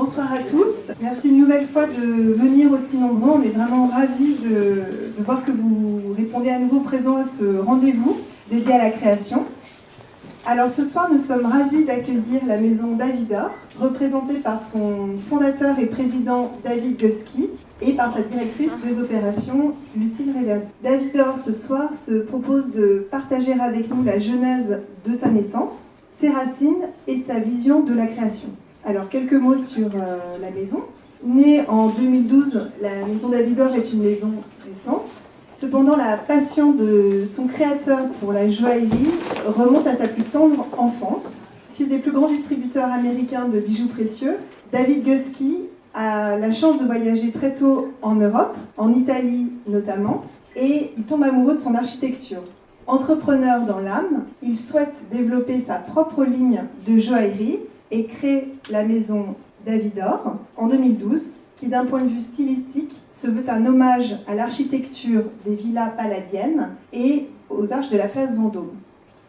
Bonsoir à tous. Merci une nouvelle fois de venir aussi nombreux. On est vraiment ravis de voir que vous répondez à nouveau présents à ce rendez-vous dédié à la création. Alors ce soir, nous sommes ravis d'accueillir la maison Davidor, représentée par son fondateur et président David Gusky et par sa directrice des opérations Lucille Révert. Davidor ce soir se propose de partager avec nous la genèse de sa naissance, ses racines et sa vision de la création. Alors quelques mots sur la maison. Née en 2012, la maison Davidor est une maison récente. Cependant, la passion de son créateur pour la joaillerie remonte à sa plus tendre enfance. Fils des plus grands distributeurs américains de bijoux précieux, David Gusky a la chance de voyager très tôt en Europe, en Italie notamment, et il tombe amoureux de son architecture. Entrepreneur dans l'âme, il souhaite développer sa propre ligne de joaillerie et crée la maison Davidor en 2012, qui d'un point de vue stylistique se veut un hommage à l'architecture des villas palladiennes et aux arches de la place Vendôme.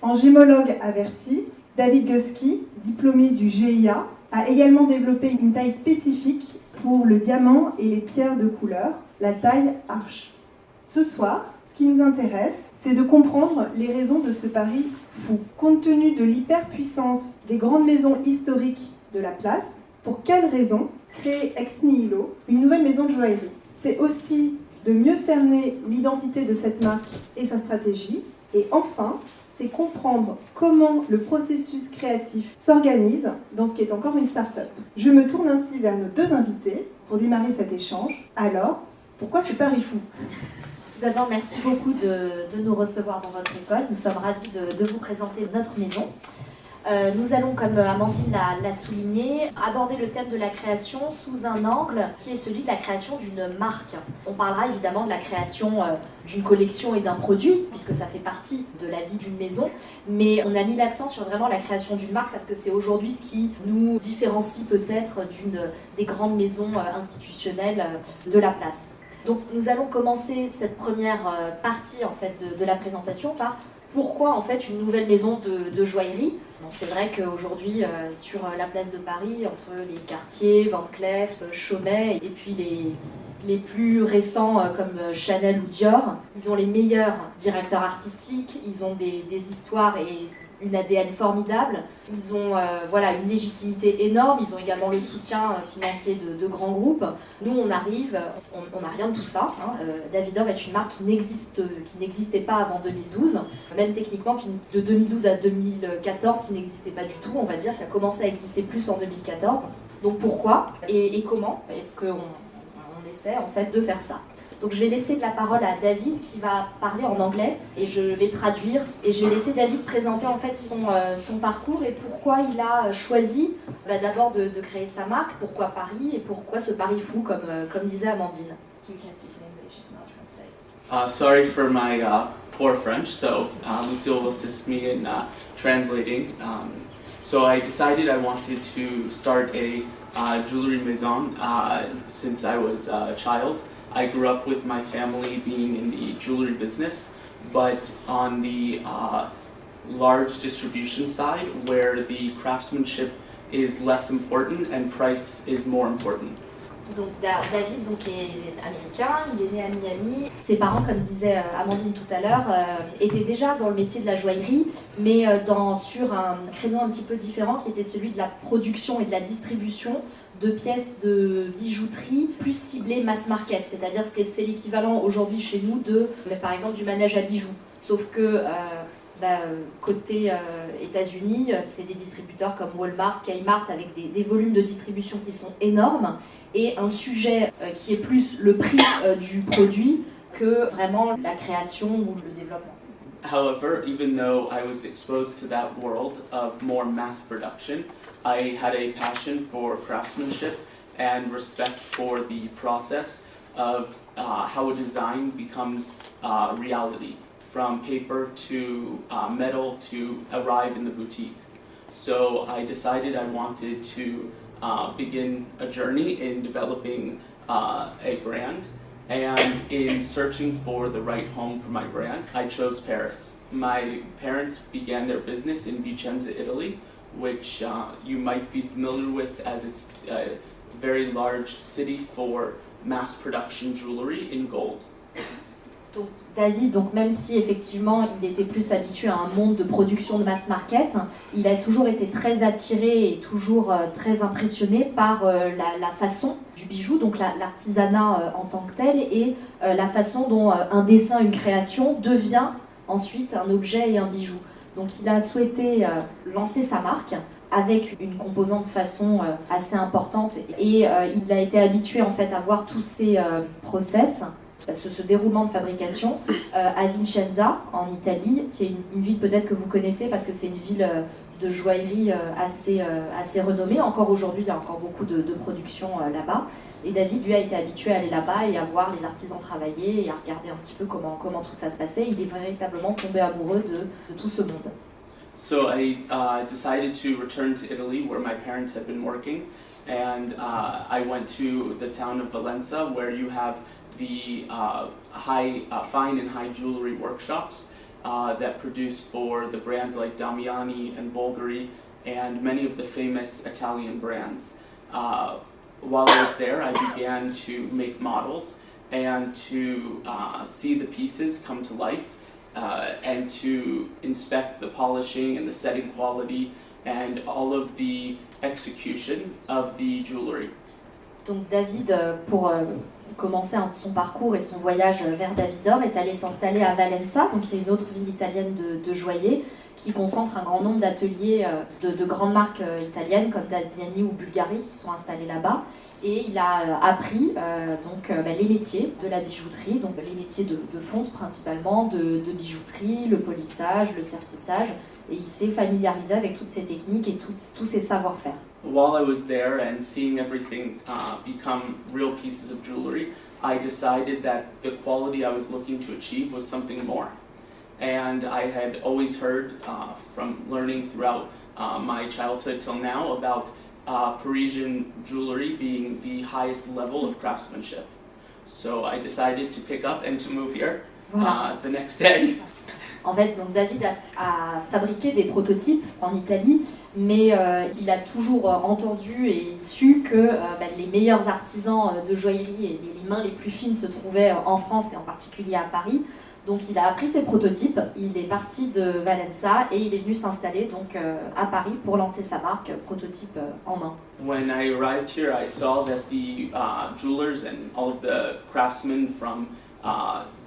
En gémologue averti, David Gusky, diplômé du GIA, a également développé une taille spécifique pour le diamant et les pierres de couleur, la taille arche. Ce soir, ce qui nous intéresse, c'est de comprendre les raisons de ce pari fou. Compte tenu de l'hyperpuissance des grandes maisons historiques de la place, pour quelles raisons créer ex nihilo une nouvelle maison de joaillerie? C'est aussi de mieux cerner l'identité de cette marque et sa stratégie. Et enfin, c'est comprendre comment le processus créatif s'organise dans ce qui est encore une start-up. Je me tourne ainsi vers nos deux invités pour démarrer cet échange. Alors, pourquoi ce pari fou? Tout d'abord, merci beaucoup de nous recevoir dans votre école. Nous sommes ravis de vous présenter notre maison. Nous allons, comme Amandine l'a souligné, aborder le thème de la création sous un angle qui est celui de la création d'une marque. On parlera évidemment de la création d'une collection et d'un produit, puisque ça fait partie de la vie d'une maison, mais on a mis l'accent sur vraiment la création d'une marque parce que c'est aujourd'hui ce qui nous différencie peut-être des grandes maisons institutionnelles de la place. Donc nous allons commencer cette première partie en fait, de la présentation par pourquoi en fait une nouvelle maison de joaillerie. Bon, c'est vrai qu'aujourd'hui sur la place de Paris, entre les quartiers, Van Cleef, Chaumet et puis les plus récents comme Chanel ou Dior, ils ont les meilleurs directeurs artistiques, ils ont des histoires et une ADN formidable, ils ont une légitimité énorme, ils ont également le soutien financier de grands groupes. Nous on arrive, on n'a rien de tout ça. Davidor est une marque qui n'existait pas avant 2012, même techniquement de 2012 à 2014 qui n'existait pas du tout, on va dire, qui a commencé à exister plus en 2014. Donc pourquoi et comment est-ce qu'on essaie en fait de faire ça? Donc je vais laisser la parole à David qui va parler en anglais et je vais traduire. Et je vais laisser David présenter en fait son parcours et pourquoi il a choisi d'abord de créer sa marque, pourquoi Paris et pourquoi ce pari fou comme disait Amandine. Sorry for my poor French, so Lucille will assist me in translating. So I decided I wanted to start a jewelry maison since I was a child. I grew up with my family being in the jewelry business, but on the large distribution side where the craftsmanship is less important and price is more important. Donc David est américain, il est né à Miami. Ses parents, comme disait Amandine tout à l'heure, étaient déjà dans le métier de la joaillerie, mais sur un créneau un petit peu différent qui était celui de la production et de la distribution de pièces de bijouterie plus ciblées mass market, c'est-à-dire c'est l'équivalent aujourd'hui chez nous par exemple du manège à bijoux, sauf que côté États-Unis, c'est des distributeurs comme Walmart, Kmart avec des volumes de distribution qui sont énormes et un sujet qui est plus le prix du produit que vraiment la création ou le développement. However, even though I was exposed to that world of more mass production, I had a passion for craftsmanship and respect for the process of how a design becomes reality, from paper to metal to arrive in the boutique. So I decided I wanted to begin a journey in developing a brand. And in searching for the right home for my brand, I chose Paris. My parents began their business in Vicenza, Italy, which you might be familiar with as it's very large city for mass production jewelry in gold. Donc, David, donc même si effectivement il était plus habitué à un monde de production de mass market, il a toujours été très attiré et toujours très impressionné par la façon du bijou, donc l'artisanat en tant que tel, et la façon dont un dessin, une création devient ensuite un objet et un bijou. Donc il a souhaité lancer sa marque avec une composante façon assez importante, et il a été habitué en fait à voir tous ces process, ce déroulement de fabrication à Vicenza, en Italie, qui est une ville peut-être que vous connaissez parce que c'est une ville de joaillerie assez renommée. Encore aujourd'hui, il y a encore beaucoup de production là-bas. Et David, lui, a été habitué à aller là-bas et à voir les artisans travailler et à regarder un petit peu comment tout ça se passait. Il est véritablement tombé amoureux de tout ce monde. So I decided to return to Italy where my parents had been working, and I went to the town of Valenza where you have the fine and high jewelry workshops that produce for the brands like Damiani and Bulgari and many of the famous Italian brands. While I was there, I began to make models and to see the pieces come to life and to inspect the polishing and the setting quality and all of the execution of the jewelry. Donc David, pour commencer son parcours et son voyage vers Davidor, est allé s'installer à Valenza, donc il y a une autre ville italienne de joailliers qui concentre un grand nombre d'ateliers de grandes marques italiennes comme Damiani ou Bulgari qui sont installés là-bas. Et il a appris les métiers de la bijouterie, donc les métiers de fonte principalement, de bijouterie, le polissage, le sertissage, et il s'est familiarisé avec toutes ces techniques et tous ces savoir-faire. While I was there and seeing everything become real pieces of jewelry, I decided that the quality I was looking to achieve was something more. And I had always heard from learning throughout my childhood till now about Parisian jewelry being the highest level of craftsmanship. So I decided to pick up and to move here the next day. En fait, donc David a fabriqué des prototypes en Italie, mais il a toujours entendu et su que les meilleurs artisans de joaillerie et les mains les plus fines se trouvaient en France et en particulier à Paris. Donc il a appris ses prototypes, il est parti de Valenza et il est venu s'installer donc à Paris pour lancer sa marque prototype en main. When I arrived here, I saw that the jewelers and all of the craftsmen from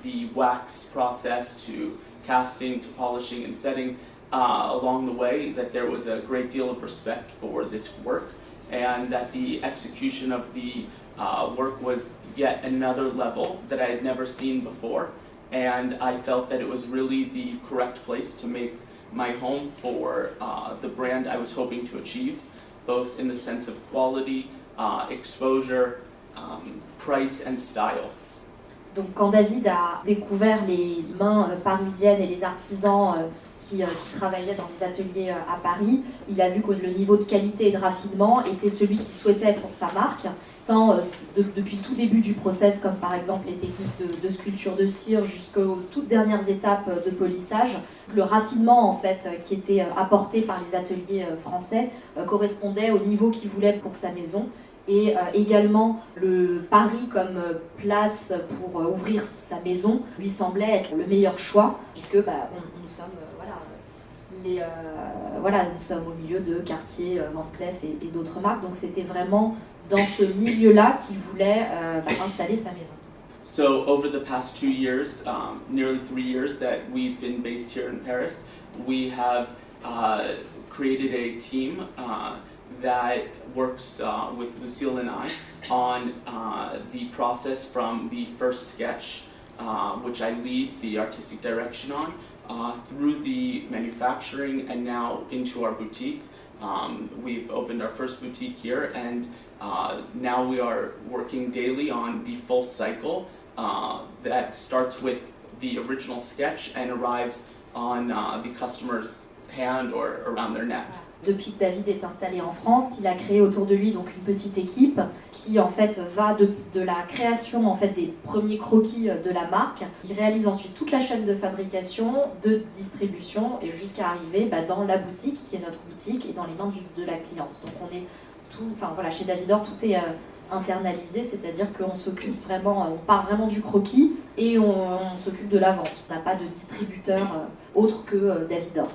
the wax process to casting to polishing and setting along the way, that there was a great deal of respect for this work and that the execution of the work was yet another level that I had never seen before. And I felt that it was really the correct place to make my home for the brand I was hoping to achieve, both in the sense of quality, exposure, price and style. Donc quand David a découvert les mains parisiennes et les artisans qui travaillaient dans les ateliers à Paris, il a vu que le niveau de qualité et de raffinement était celui qu'il souhaitait pour sa marque, tant depuis le tout début du process, comme par exemple les techniques de sculpture de cire jusqu'aux toutes dernières étapes de polissage. Le raffinement en fait qui était apporté par les ateliers français correspondait au niveau qu'il voulait pour sa maison. Et également le Paris comme place pour ouvrir sa maison lui semblait être le meilleur choix, puisque nous sommes nous sommes au milieu de Cartier, Van Cleef et d'autres marques, donc c'était vraiment dans ce milieu-là qu'il voulait installer sa maison. So over the past 2 years, nearly 3 years that we've been based here in Paris, we have created a team that works with Lucille and I on the process from the first sketch, which I lead the artistic direction on, through the manufacturing and now into our boutique. We've opened our first boutique here, and now we are working daily on the full cycle that starts with the original sketch and arrives on the customer's hand or around their neck. Depuis que David est installé en France, il a créé autour de lui donc une petite équipe qui en fait va de la création en fait des premiers croquis de la marque. Il réalise ensuite toute la chaîne de fabrication, de distribution et jusqu'à arriver dans la boutique qui est notre boutique et dans les mains de la cliente. Donc on est chez Davidor, tout est internalisé, c'est-à-dire qu'on s'occupe vraiment, on part vraiment du croquis et on s'occupe de la vente. On n'a pas de distributeur autre que Davidor.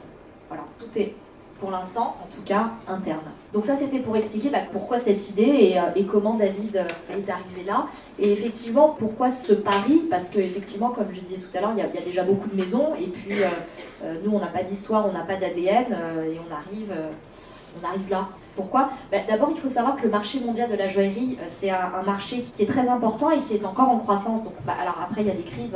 Voilà, tout est pour l'instant, en tout cas, interne. Donc ça, c'était pour expliquer pourquoi cette idée et comment David est arrivé là. Et effectivement, pourquoi ce pari? Parce qu'effectivement, comme je disais tout à l'heure, il y a déjà beaucoup de maisons. Et puis, nous, on n'a pas d'histoire, on n'a pas d'ADN. Et on arrive là. Pourquoi? D'abord, il faut savoir que le marché mondial de la joaillerie, c'est un marché qui est très important et qui est encore en croissance. Donc, alors après, il y a des crises.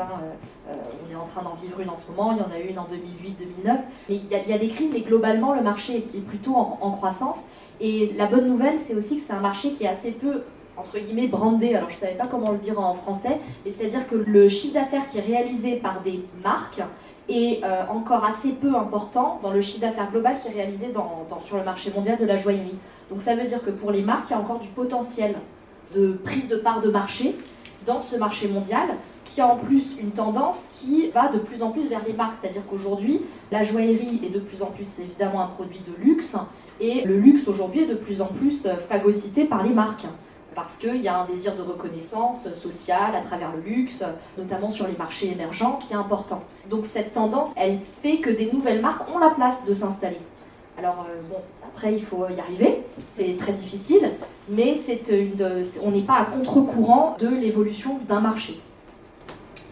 On est en train d'en vivre une en ce moment. Il y en a eu une en 2008-2009. Mais il y a des crises, mais globalement, le marché est plutôt en croissance. Et la bonne nouvelle, c'est aussi que c'est un marché qui est assez peu, entre guillemets, brandé. Alors, je ne savais pas comment le dire en français. Mais c'est-à-dire que le chiffre d'affaires qui est réalisé par des marques est encore assez peu important dans le chiffre d'affaires global qui est réalisé sur le marché mondial de la joaillerie. Donc ça veut dire que pour les marques, il y a encore du potentiel de prise de part de marché dans ce marché mondial, qui a en plus une tendance qui va de plus en plus vers les marques. C'est-à-dire qu'aujourd'hui, la joaillerie est de plus en plus évidemment un produit de luxe, et le luxe aujourd'hui est de plus en plus phagocyté par les marques. Parce qu'il y a un désir de reconnaissance sociale à travers le luxe, notamment sur les marchés émergents, qui est important. Donc cette tendance, elle fait que des nouvelles marques ont la place de s'installer. Alors après il faut y arriver, c'est très difficile, mais on n'est pas à contre-courant de l'évolution d'un marché.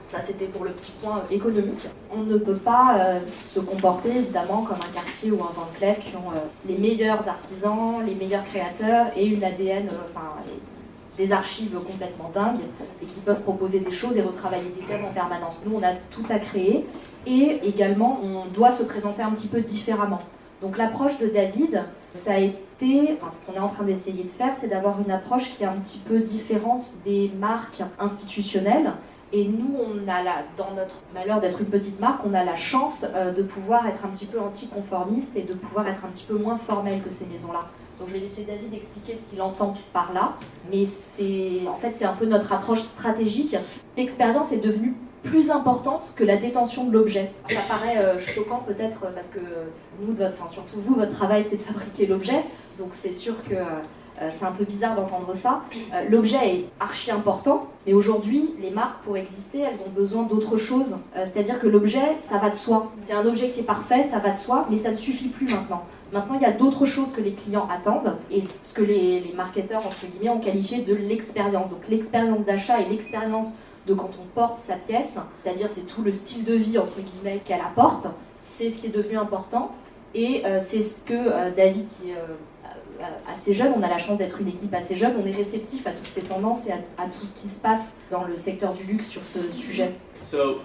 Ça, c'était pour le petit point économique. On ne peut pas se comporter, évidemment, comme un Cartier ou un Van Cleef qui ont les meilleurs artisans, les meilleurs créateurs et une ADN, des archives complètement dingues et qui peuvent proposer des choses et retravailler des thèmes en permanence. Nous, on a tout à créer et également, on doit se présenter un petit peu différemment. Donc l'approche de David, ça a été, ce qu'on est en train d'essayer de faire, c'est d'avoir une approche qui est un petit peu différente des marques institutionnelles. Et nous, dans notre malheur d'être une petite marque, on a la chance de pouvoir être un petit peu anticonformiste et de pouvoir être un petit peu moins formel que ces maisons-là. Donc je vais laisser David expliquer ce qu'il entend par là. Mais c'est un peu notre approche stratégique. L'expérience est devenue plus importante que la détention de l'objet. Ça paraît choquant peut-être parce que nous, surtout vous, votre travail c'est de fabriquer l'objet. Donc c'est sûr que c'est un peu bizarre d'entendre ça. L'objet est archi important, mais aujourd'hui, les marques, pour exister, elles ont besoin d'autre chose. C'est-à-dire que l'objet, ça va de soi. C'est un objet qui est parfait, ça va de soi, mais ça ne suffit plus maintenant. Maintenant, il y a d'autres choses que les clients attendent, et ce que les marketeurs, entre guillemets, ont qualifié de l'expérience. Donc l'expérience d'achat et l'expérience de quand on porte sa pièce, c'est-à-dire c'est tout le style de vie, entre guillemets, qu'elle apporte, c'est ce qui est devenu important, et c'est ce que David, qui est assez jeune, on a la chance d'être une équipe assez jeune, on est réceptif à toutes ces tendances et à tout ce qui se passe dans le secteur du luxe sur ce sujet. So,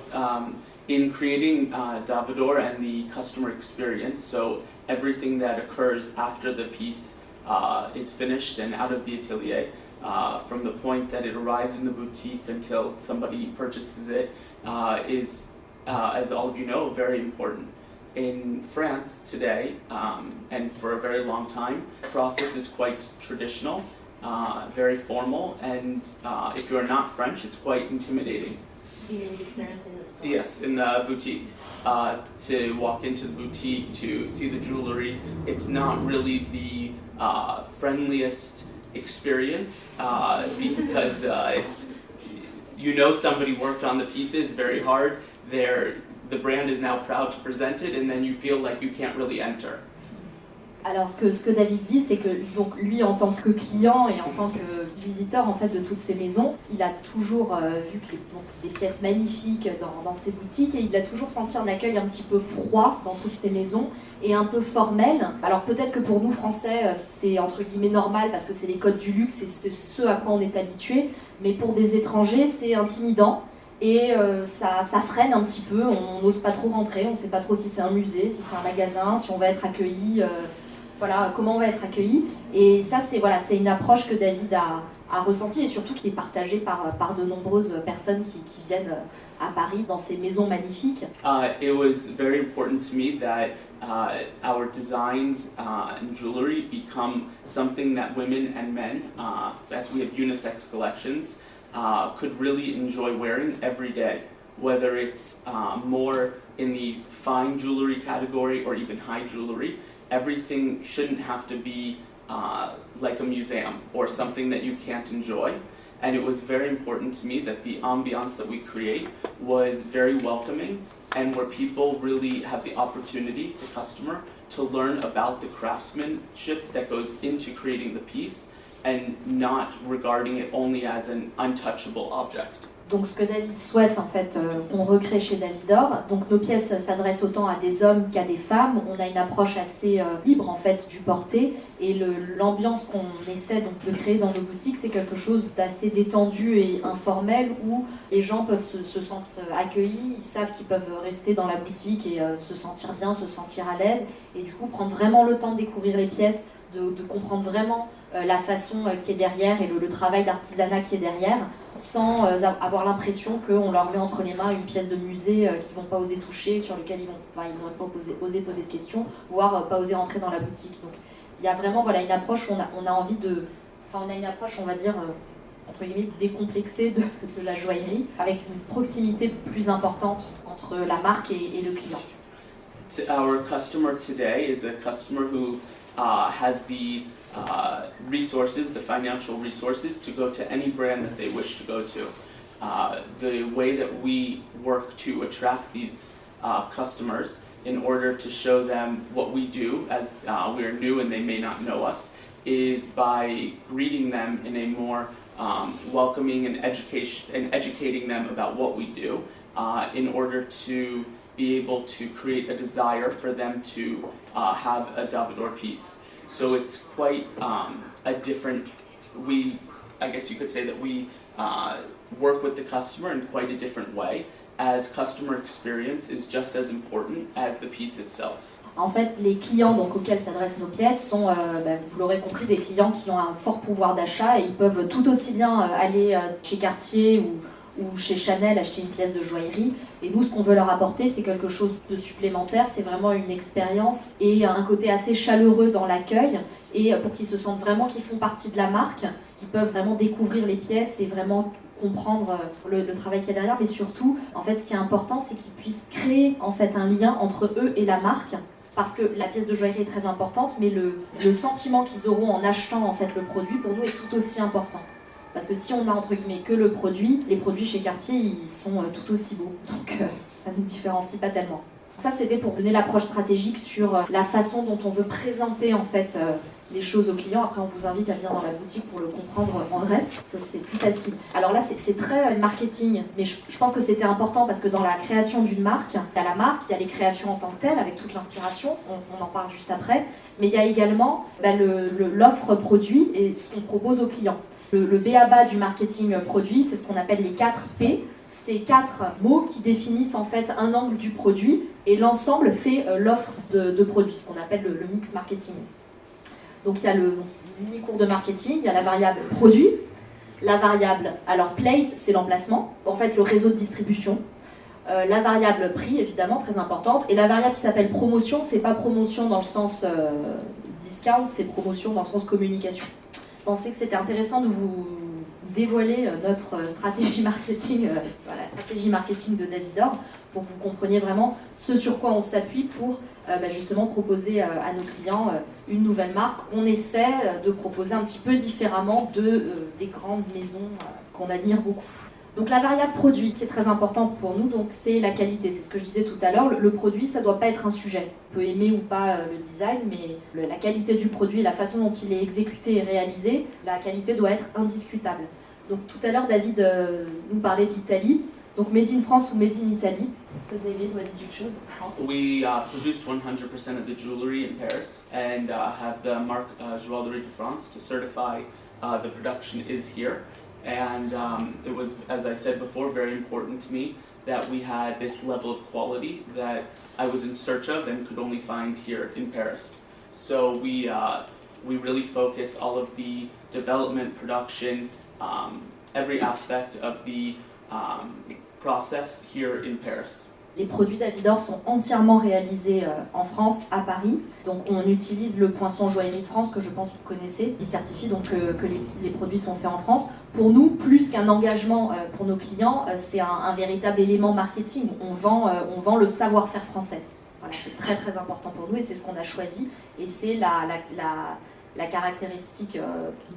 in creating Davidor and the customer experience, so everything that occurs after the piece is finished and out of the atelier, from the point that it arrives in the boutique until somebody purchases it, is, as all of you know, very important. In France today, and for a very long time, the process is quite traditional, very formal, and if you are not French, it's quite intimidating. The experience in the store. Yes, in the boutique. To walk into the boutique, to see the jewelry, it's not really the friendliest experience because somebody worked on the pieces very hard. The brand is now proud to present it, and then you feel like you can't really enter. Alors ce que David dit, c'est que donc, lui en tant que client et en tant que visiteur en fait, de toutes ces maisons, il a toujours vu des pièces magnifiques dans ces boutiques et il a toujours senti un accueil un petit peu froid dans toutes ces maisons et un peu formel. Alors peut-être que pour nous Français c'est entre guillemets normal parce que c'est les codes du luxe et c'est ce à quoi on est habitué, mais pour des étrangers c'est intimidant. Et ça freine un petit peu, on n'ose pas trop rentrer, on ne sait pas trop si c'est un musée, si c'est un magasin, si on va être accueilli, comment on va être accueilli. Et ça, c'est une approche que David a ressentie et surtout qui est partagée par de nombreuses personnes qui viennent à Paris dans ces maisons magnifiques. It was very important to me that our designs and jewelry become something that women and men, as we have unisex collections, could really enjoy wearing every day, whether it's more in the fine jewelry category or even high jewelry. Everything shouldn't have to be like a museum or something that you can't enjoy. And it was very important to me that the ambiance that we create was very welcoming and where people really have the opportunity, the customer, to learn about the craftsmanship that goes into creating the piece and not regarding it only as an untouchable object. Donc ce que David souhaite en fait qu'on recrée chez Davidor, donc nos pièces s'adressent autant à des hommes qu'à des femmes, on a une approche assez libre en fait du porté et l'ambiance qu'on essaie donc de créer dans nos boutiques c'est quelque chose d'assez détendu et informel où les gens peuvent se sentir accueillis, ils savent qu'ils peuvent rester dans la boutique et se sentir bien, se sentir à l'aise et du coup prendre vraiment le temps de découvrir les pièces, de comprendre vraiment la façon qui est derrière et le travail d'artisanat qui est derrière, sans avoir l'impression qu'on leur met entre les mains une pièce de musée qu'ils ne vont pas oser toucher, sur laquelle ils n'auraient pas osé poser de questions, voire pas oser rentrer dans la boutique. Donc il y a vraiment voilà, une approche où on a envie de... Enfin on a une approche, on va dire, entre guillemets, décomplexée de la joaillerie, avec une proximité plus importante entre la marque et le client. Our customer today is a customer who has the resources, the financial resources to go to any brand that they wish to go to. The way that we work to attract these customers in order to show them what we do as we're new and they may not know us is by greeting them in a more welcoming and educating them about what we do in order to be able to create a desire for them to have a Davidor piece. So it's quite a different, I guess you could say that we work with the customer in quite a different way, as customer experience is just as important as the piece itself. En fait, les clients donc, auxquels s'adressent nos pièces sont, vous l'aurez compris, des clients qui ont un fort pouvoir d'achat et ils peuvent tout aussi bien aller chez Cartier ou chez Chanel acheter une pièce de joaillerie. Et nous, ce qu'on veut leur apporter, c'est quelque chose de supplémentaire, c'est vraiment une expérience et un côté assez chaleureux dans l'accueil, et pour qu'ils se sentent vraiment qu'ils font partie de la marque, qu'ils peuvent vraiment découvrir les pièces et vraiment comprendre le travail qu'il y a derrière, mais surtout, en fait, ce qui est important, c'est qu'ils puissent créer en fait un lien entre eux et la marque, parce que la pièce de joaillerie est très importante, mais le sentiment qu'ils auront en achetant en fait le produit, pour nous, est tout aussi important. Parce que si on a entre guillemets que le produit, les produits chez Cartier ils sont tout aussi beaux, donc ça ne nous différencie pas tellement. Ça c'était pour donner l'approche stratégique sur la façon dont on veut présenter en fait les choses aux clients. Après on vous invite à venir dans la boutique pour le comprendre en vrai, ça c'est plus facile. Alors là c'est très marketing, mais je pense que c'était important parce que dans la création d'une marque, il y a la marque, il y a les créations en tant que telles avec toute l'inspiration, on en parle juste après, mais il y a également l'offre produit et ce qu'on propose aux clients. Le b.a.-ba du marketing produit, c'est ce qu'on appelle les 4 P. C'est 4 mots qui définissent en fait un angle du produit et l'ensemble fait l'offre de produits, ce qu'on appelle le mix marketing. Donc il y a le mini-cours de marketing, il y a la variable produit, la variable, alors place, c'est l'emplacement, en fait le réseau de distribution, la variable prix, évidemment, très importante, et la variable qui s'appelle promotion, c'est pas promotion dans le sens discount, c'est promotion dans le sens communication. Je pensais que c'était intéressant de vous dévoiler notre stratégie marketing, la stratégie marketing de Davidor, pour que vous compreniez vraiment ce sur quoi on s'appuie pour justement proposer à nos clients une nouvelle marque qu'on essaie de proposer un petit peu différemment des grandes maisons qu'on admire beaucoup. Donc la variable produit, qui est très importante pour nous, donc c'est la qualité. C'est ce que je disais tout à l'heure, le produit, ça ne doit pas être un sujet. On peut aimer ou pas le design, mais la qualité du produit, la façon dont il est exécuté et réalisé, la qualité doit être indiscutable. Donc tout à l'heure, David nous parlait de l'Italie. Donc Made in France ou Made in Italy. So David, what did you choose? We produce 100% of the jewelry in Paris and have the marque Joaillerie de France to certify the production is here. And it was, as I said before, very important to me that we had this level of quality that I was in search of and could only find here in Paris. So we really focus all of the development, production, every aspect of the process here in Paris. Les produits Davidor sont entièrement réalisés en France, à Paris. Donc on utilise le poinçon Joaillerie de France, que je pense que vous connaissez, qui certifie donc que les produits sont faits en France. Pour nous, plus qu'un engagement pour nos clients, c'est un véritable élément marketing. On vend le savoir-faire français. Voilà, c'est très très important pour nous et c'est ce qu'on a choisi. Et c'est la caractéristique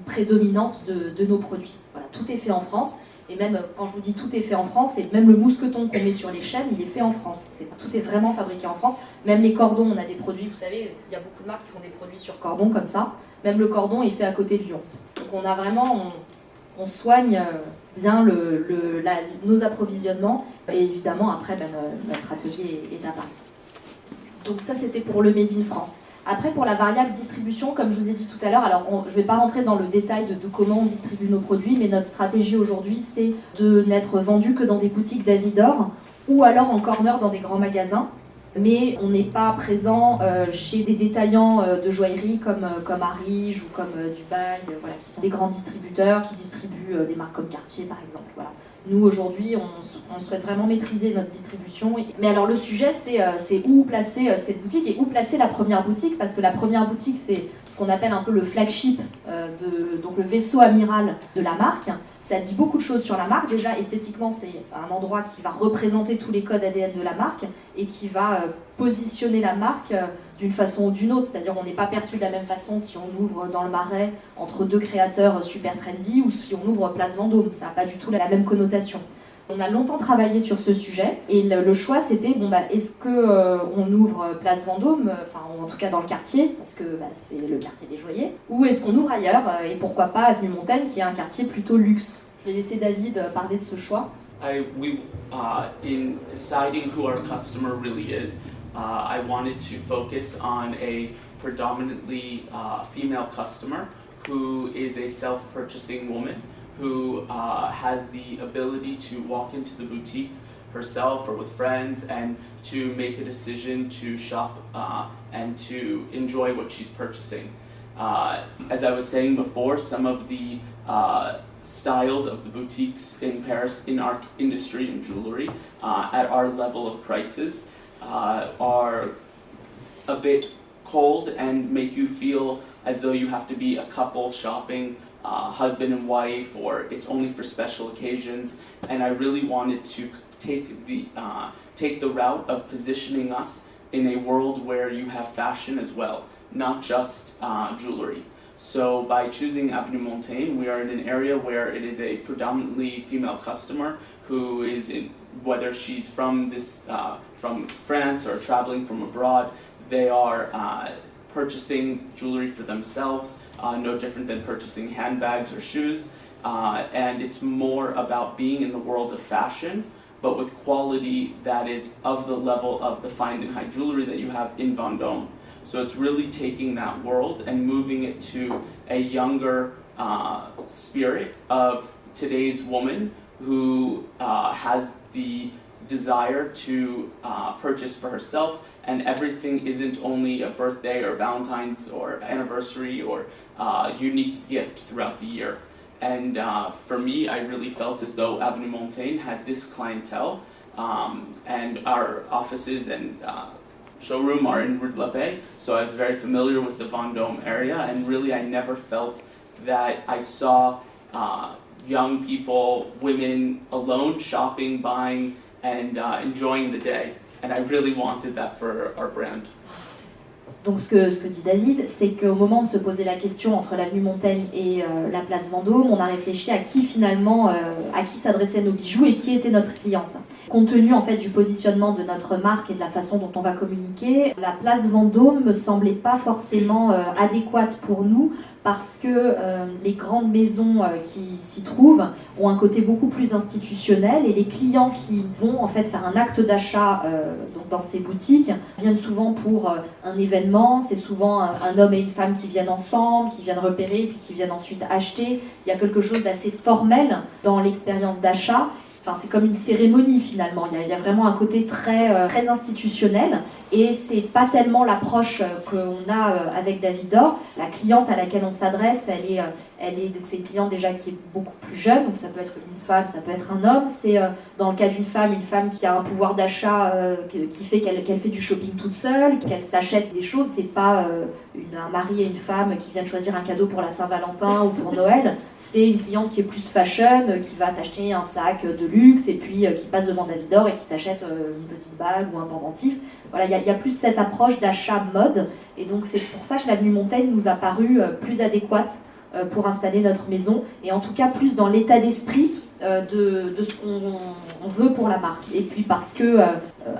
prédominante de nos produits. Voilà, tout est fait en France. Et même quand je vous dis tout est fait en France, c'est même le mousqueton qu'on met sur les chaînes, il est fait en France. Tout est vraiment fabriqué en France. Même les cordons, on a des produits, vous savez, il y a beaucoup de marques qui font des produits sur cordon comme ça. Même le cordon est fait à côté de Lyon. Donc on a vraiment, on soigne bien nos approvisionnements. Et évidemment, après, notre atelier est à Paris. Donc ça, c'était pour le Made in France. Après, pour la variable distribution, comme je vous ai dit tout à l'heure, alors je ne vais pas rentrer dans le détail de comment on distribue nos produits, mais notre stratégie aujourd'hui, c'est de n'être vendu que dans des boutiques Davidor ou alors en corner dans des grands magasins. Mais on n'est pas présent chez des détaillants de joaillerie comme Arige ou comme Dubaï, voilà, qui sont des grands distributeurs qui distribuent des marques comme Cartier, par exemple. Voilà. Nous, aujourd'hui, on souhaite vraiment maîtriser notre distribution. Mais alors, le sujet, c'est où placer cette boutique et où placer la première boutique, parce que la première boutique, c'est ce qu'on appelle un peu le flagship, donc le vaisseau amiral de la marque. Ça dit beaucoup de choses sur la marque. Déjà, esthétiquement, c'est un endroit qui va représenter tous les codes ADN de la marque et qui va positionner la marque d'une façon ou d'une autre. C'est-à-dire qu'on n'est pas perçu de la même façon si on ouvre dans le Marais entre deux créateurs super trendy ou si on ouvre Place Vendôme. Ça n'a pas du tout la même connotation. On a longtemps travaillé sur ce sujet et le choix c'était, est-ce qu'on ouvre Place Vendôme, ou en tout cas dans le quartier, parce que c'est le quartier des joailliers, ou est-ce qu'on ouvre ailleurs, et pourquoi pas Avenue Montaigne, qui est un quartier plutôt luxe. Je vais laisser David parler de ce choix. In deciding who our customer really is, I wanted to focus on a predominantly female customer who is a self-purchasing woman who has the ability to walk into the boutique herself or with friends and to make a decision to shop and to enjoy what she's purchasing. As I was saying before, some of the styles of the boutiques in Paris in our industry in jewelry at our level of prices are a bit cold and make you feel as though you have to be a couple shopping, husband and wife, or it's only for special occasions. And I really wanted to take the route of positioning us in a world where you have fashion as well, not just jewelry. So by choosing Avenue Montaigne, we are in an area where it is a predominantly female customer who is whether she's from France or traveling from abroad, they are purchasing jewelry for themselves, no different than purchasing handbags or shoes. And it's more about being in the world of fashion, but with quality that is of the level of the fine and high jewelry that you have in Vendôme. So it's really taking that world and moving it to a younger spirit of today's woman who has the desire to purchase for herself, and everything isn't only a birthday or Valentine's or anniversary or unique gift throughout the year. And for me, I really felt as though Avenue Montaigne had this clientele, and our offices and showroom are in Rue de la Paix, so I was very familiar with the Vendôme area, and really I never felt that I saw young people, women alone shopping, buying, and enjoying the day. And I really wanted that for our brand. Donc ce que dit David, c'est qu'au moment de se poser la question entre l'avenue Montaigne et la place Vendôme, on a réfléchi à qui finalement, à qui s'adressaient nos bijoux et qui était notre cliente. Compte tenu en fait du positionnement de notre marque et de la façon dont on va communiquer, la place Vendôme me semblait pas forcément adéquate pour nous, parce que les grandes maisons qui s'y trouvent ont un côté beaucoup plus institutionnel, et les clients qui vont en fait faire un acte d'achat dans ces boutiques viennent souvent pour un événement. C'est souvent un homme et une femme qui viennent ensemble, qui viennent repérer, puis qui viennent ensuite acheter. Il y a quelque chose d'assez formel dans l'expérience d'achat. Enfin, c'est comme une cérémonie finalement, il y a vraiment un côté très institutionnel, et c'est pas tellement l'approche qu'on a avec Davidor. La cliente à laquelle on s'adresse, C'est une cliente déjà qui est beaucoup plus jeune, donc ça peut être une femme, ça peut être un homme. C'est dans le cas d'une femme qui a un pouvoir d'achat qui fait qu'elle fait du shopping toute seule, qu'elle s'achète des choses. C'est pas un mari et une femme qui viennent choisir un cadeau pour la Saint-Valentin ou pour Noël. C'est une cliente qui est plus fashion, qui va s'acheter un sac de luxe et puis qui passe devant David d'Or et qui s'achète une petite bague ou un pendentif. Voilà, il y a plus cette approche d'achat mode, et donc c'est pour ça que l'avenue Montaigne nous a paru plus adéquate pour installer notre maison, et en tout cas plus dans l'état d'esprit de ce qu'on veut pour la marque. Et puis parce que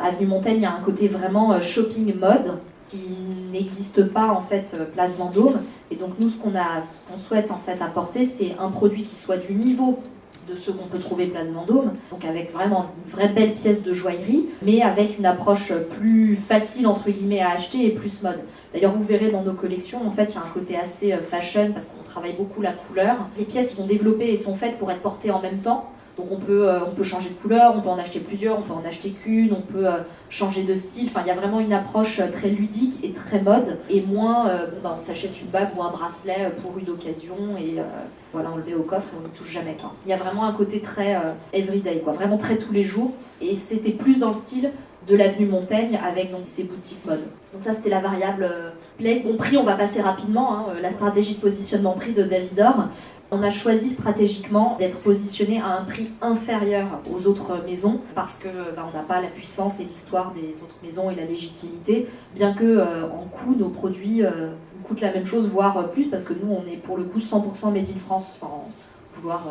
avenue Montaigne, il y a un côté vraiment shopping mode qui n'existe pas en fait place Vendôme, et donc nous ce qu'on souhaite en fait apporter, c'est un produit qui soit du niveau de ce qu'on peut trouver place Vendôme, donc avec vraiment une vraie belle pièce de joaillerie, mais avec une approche plus facile entre guillemets à acheter et plus mode. D'ailleurs, vous verrez dans nos collections, en fait, il y a un côté assez fashion parce qu'on travaille beaucoup la couleur. Les pièces sont développées et sont faites pour être portées en même temps. Donc on peut changer de couleur, on peut en acheter plusieurs, on peut en acheter qu'une, on peut changer de style. Enfin, il y a vraiment une approche très ludique et très mode, et moins on s'achète une bague ou un bracelet pour une occasion et voilà, on le met au coffre et on n'y touche jamais, quoi. Il y a vraiment un côté très everyday, quoi, vraiment très tous les jours, et c'était plus dans le style de l'avenue Montaigne avec donc ces boutiques mode. Donc ça, c'était la variable place. Bon, prix, on va passer rapidement, hein, la stratégie de positionnement prix de David d'Or. On a choisi stratégiquement d'être positionné à un prix inférieur aux autres maisons parce que on n'a pas la puissance et l'histoire des autres maisons et la légitimité, bien que en coût nos produits coûtent la même chose, voire plus, parce que nous on est pour le coup 100% made in France, sans vouloir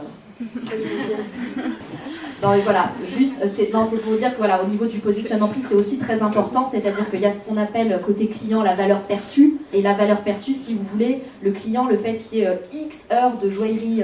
non mais voilà, juste c'est pour dire que voilà, au niveau du positionnement prix, c'est aussi très important, c'est-à-dire qu'il y a ce qu'on appelle côté client la valeur perçue, et la valeur perçue, si vous voulez, le client, le fait qu'il y ait X heures de joaillerie,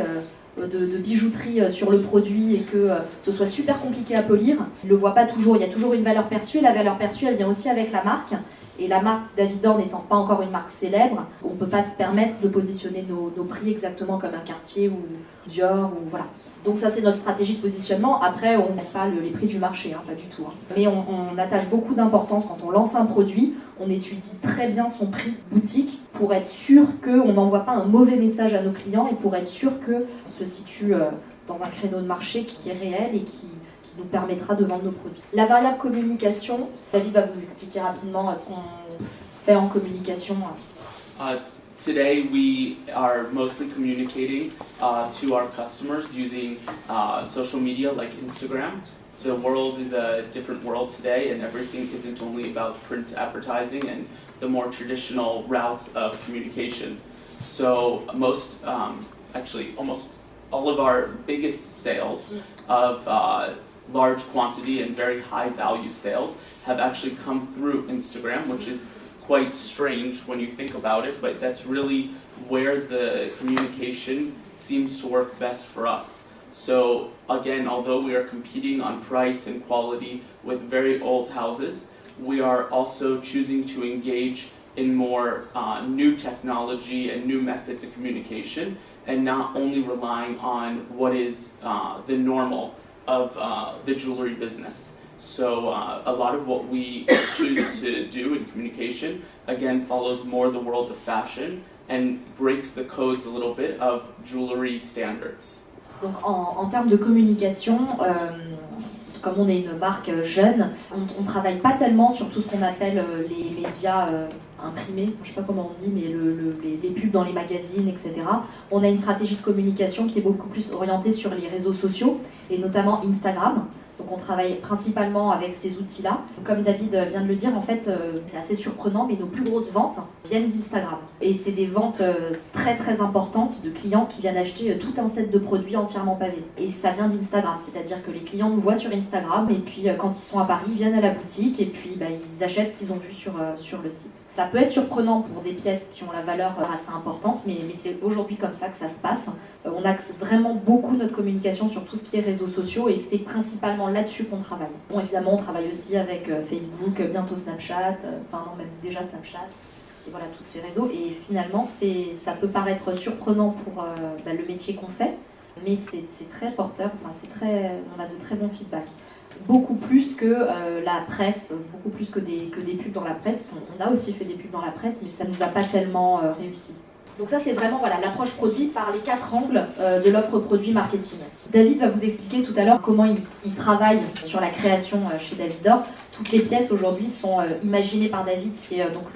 de bijouterie sur le produit et que ce soit super compliqué à polir, il ne le voit pas toujours, il y a toujours une valeur perçue, et la valeur perçue elle vient aussi avec la marque. Et la marque David d'Or n'étant pas encore une marque célèbre, on ne peut pas se permettre de positionner nos prix exactement comme un Cartier ou Dior, ou voilà. Donc ça, c'est notre stratégie de positionnement. Après, on ne laisse pas les prix du marché, hein, pas du tout. Hein. Mais on attache beaucoup d'importance quand on lance un produit. On étudie très bien son prix boutique pour être sûr qu'on n'envoie pas un mauvais message à nos clients et pour être sûr que se situe dans un créneau de marché qui est réel et qui nous permettra de vendre nos produits. La variable communication, David va vous expliquer rapidement ce qu'on fait en communication. Today we are mostly communicating to our customers using social media like Instagram. The world is a different world today, and everything isn't only about print advertising and the more traditional routes of communication. So actually almost all of our biggest sales of large quantity and very high value sales have actually come through Instagram, which is quite strange when you think about it, but that's really where the communication seems to work best for us. So again, although we are competing on price and quality with very old houses, we are also choosing to engage in more new technology and new methods of communication, and not only relying on what is the normal of the jewelry business. So a lot of what we choose to do in communication, again, follows more the world of fashion and breaks the codes a little bit of jewelry standards. Donc en termes de communication, comme on est une marque jeune, on ne travaille pas tellement sur tout ce qu'on appelle les médias imprimés, je ne sais pas comment on dit, mais les pubs dans les magazines, etc. On a une stratégie de communication qui est beaucoup plus orientée sur les réseaux sociaux, et notamment Instagram. Donc on travaille principalement avec ces outils-là. Comme David vient de le dire, en fait, c'est assez surprenant, mais nos plus grosses ventes viennent d'Instagram. Et c'est des ventes très très importantes de clientes qui viennent acheter tout un set de produits entièrement pavés. Et ça vient d'Instagram, c'est-à-dire que les clients nous voient sur Instagram, et puis quand ils sont à Paris, ils viennent à la boutique, et puis ils achètent ce qu'ils ont vu sur le site. Ça peut être surprenant pour des pièces qui ont la valeur assez importante, mais c'est aujourd'hui comme ça que ça se passe. On axe vraiment beaucoup notre communication sur tout ce qui est réseaux sociaux, et c'est principalement là-dessus qu'on travaille. Bon, évidemment, on travaille aussi avec Facebook, bientôt Snapchat, même déjà Snapchat, et voilà, tous ces réseaux. Et finalement, ça peut paraître surprenant pour le métier qu'on fait, mais c'est très porteur, on a de très bons feedbacks. Beaucoup plus que la presse, beaucoup plus que des pubs dans la presse, parce qu'on a aussi fait des pubs dans la presse, mais ça ne nous a pas tellement réussi. Donc ça, c'est vraiment voilà, l'approche produit par les 4 angles de l'offre produit marketing. David va vous expliquer tout à l'heure comment il travaille sur la création chez Davidor. Toutes les pièces aujourd'hui sont imaginées par David, qui est donc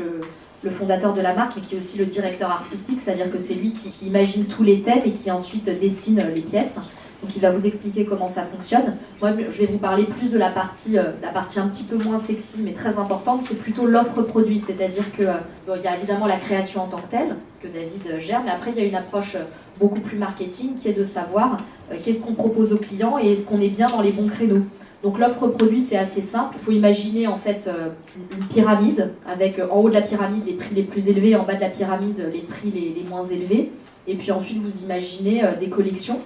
le fondateur de la marque et qui est aussi le directeur artistique, c'est-à-dire que c'est lui qui imagine tous les thèmes et qui ensuite dessine les pièces. Donc il va vous expliquer comment ça fonctionne. Moi, je vais vous parler plus de la partie un petit peu moins sexy, mais très importante, qui est plutôt l'offre produit. C'est-à-dire que il y a évidemment la création en tant que telle, que David gère, mais après il y a une approche beaucoup plus marketing, qui est de savoir qu'est-ce qu'on propose aux clients et est-ce qu'on est bien dans les bons créneaux. Donc l'offre produit, c'est assez simple. Il faut imaginer en fait une pyramide, avec en haut de la pyramide les prix les plus élevés, en bas de la pyramide les prix les moins élevés. Et puis ensuite, vous imaginez des collections.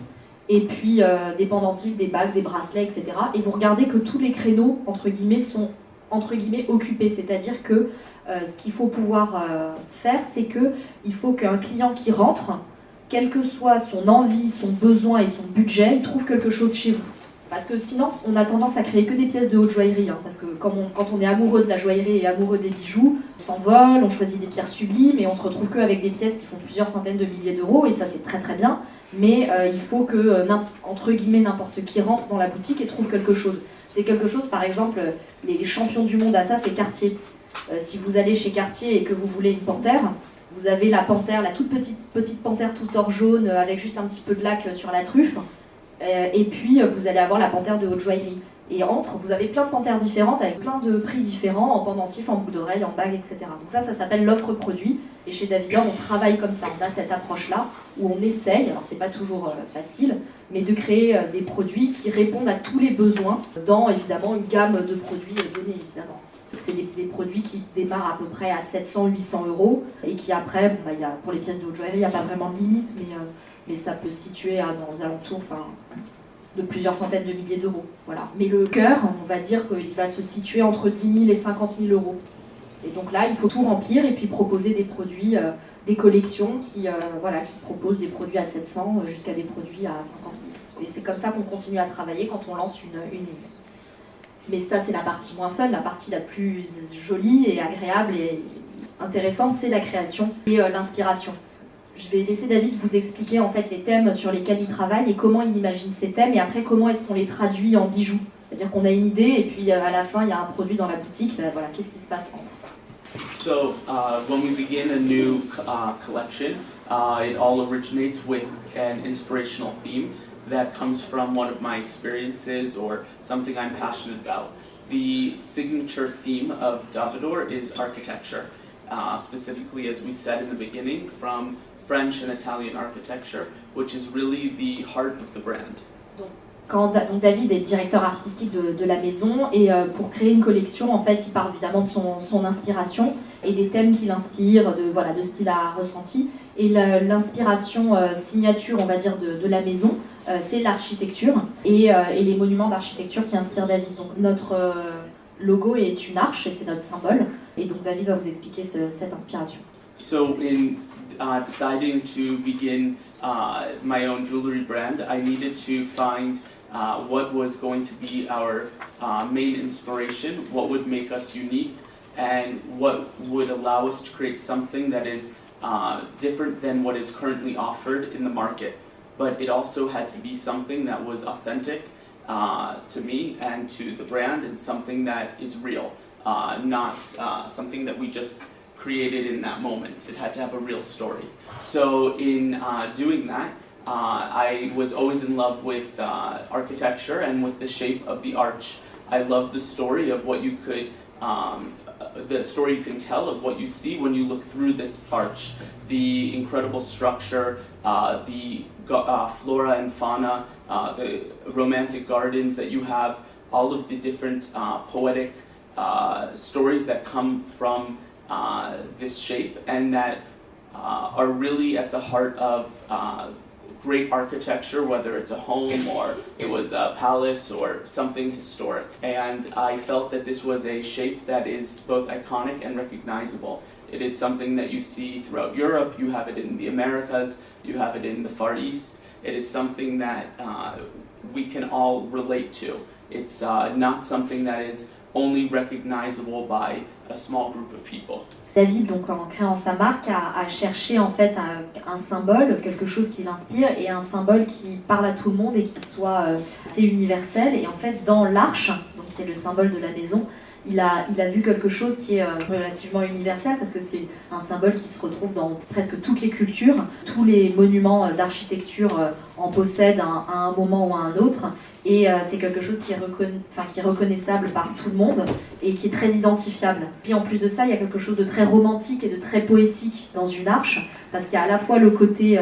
Et puis des pendentifs, des bagues, des bracelets, etc. Et vous regardez que tous les créneaux, entre guillemets, sont entre guillemets occupés. C'est-à-dire que ce qu'il faut pouvoir faire, c'est qu'il faut qu'un client qui rentre, quelle que soit son envie, son besoin et son budget, il trouve quelque chose chez vous. Parce que sinon, on a tendance à créer que des pièces de haute joaillerie. Hein, parce que quand on est amoureux de la joaillerie et amoureux des bijoux, on s'envole, on choisit des pierres sublimes et on se retrouve qu'avec des pièces qui font plusieurs centaines de milliers d'euros. Et ça, c'est très très bien. Mais il faut que, entre guillemets, n'importe qui rentre dans la boutique et trouve quelque chose. C'est quelque chose, par exemple, les champions du monde à ça, c'est Cartier. Si vous allez chez Cartier et que vous voulez une panthère, vous avez la panthère, la toute petite panthère tout or jaune avec juste un petit peu de lac sur la truffe. Et puis vous allez avoir la panthère de haute joaillerie. Et entre, vous avez plein de panthères différentes avec plein de prix différents en pendentifs, en boucles d'oreilles, en bagues, etc. Donc ça s'appelle l'offre produit. Et chez Davidor, on travaille comme ça. On a cette approche-là où on essaye, alors c'est pas toujours facile, mais de créer des produits qui répondent à tous les besoins dans évidemment une gamme de produits donnés évidemment. C'est des produits qui démarrent à peu près à 700-800 euros et qui après, pour les pièces de haute joaillerie, il n'y a pas vraiment de limite, mais ça peut se situer dans les alentours de plusieurs centaines de milliers d'euros. Voilà. Mais le cœur, on va dire qu'il va se situer entre 10 000 et 50 000 euros. Et donc là, il faut tout remplir et puis proposer des produits, des collections qui proposent des produits à 700 jusqu'à des produits à 50 000. Et c'est comme ça qu'on continue à travailler quand on lance une ligne. Mais ça, c'est la partie moins fun. La partie la plus jolie et agréable et intéressante, c'est la création et l'inspiration. Je vais laisser David vous expliquer en fait les thèmes sur lesquels il travaille et comment il imagine ces thèmes et après comment est-ce qu'on les traduit en bijoux. C'est-à-dire qu'on a une idée et puis à la fin il y a un produit dans la boutique, voilà, qu'est-ce qui se passe entre. So when we begin a new collection, it all originates with an inspirational theme that comes from one of my experiences or something I'm passionate about. The signature theme of Davidor is architecture, specifically, as we said in the beginning, from French and Italian architecture, which is really the heart of the brand. Donc David est directeur artistique de la maison et pour créer une collection, en fait, il part évidemment de son inspiration et des thèmes qui l'inspirent, de ce qu'il a ressenti. Et l'inspiration signature, on va dire, de la maison, c'est l'architecture et les monuments d'architecture qui inspirent David. Donc notre logo est une arche et c'est notre symbole. Et donc David va vous expliquer cette inspiration. So in deciding to begin my own jewelry brand, I needed to find what was going to be our main inspiration, what would make us unique, and what would allow us to create something that is different than what is currently offered in the market. But it also had to be something that was authentic to me and to the brand, and something that is real, not something that we just created in that moment. It had to have a real story. So in doing that, I was always in love with architecture and with the shape of the arch. I love the story of what you could, the story you can tell of what you see when you look through this arch. The incredible structure, the flora and fauna, the romantic gardens that you have, all of the different poetic stories that come from this shape and that are really at the heart of great architecture, whether it's a home or it was a palace or something historic. And I felt that this was a shape that is both iconic and recognizable. It is something that you see throughout Europe, you have it in the Americas, you have it in the Far East. It is something that we can all relate to. It's not something that is only recognizable by a small group of people. David, donc en créant sa marque, a cherché en fait un symbole, quelque chose qui l'inspire, et un symbole qui parle à tout le monde et qui soit assez universel. Et en fait, dans l'arche, donc qui est le symbole de la maison, il a vu quelque chose qui est relativement universel, parce que c'est un symbole qui se retrouve dans presque toutes les cultures. Tous les monuments d'architecture en possèdent à un moment ou à un autre. Et c'est quelque chose qui est reconnaissable par tout le monde et qui est très identifiable. Puis en plus de ça, il y a quelque chose de très romantique et de très poétique dans une arche, parce qu'il y a à la fois le côté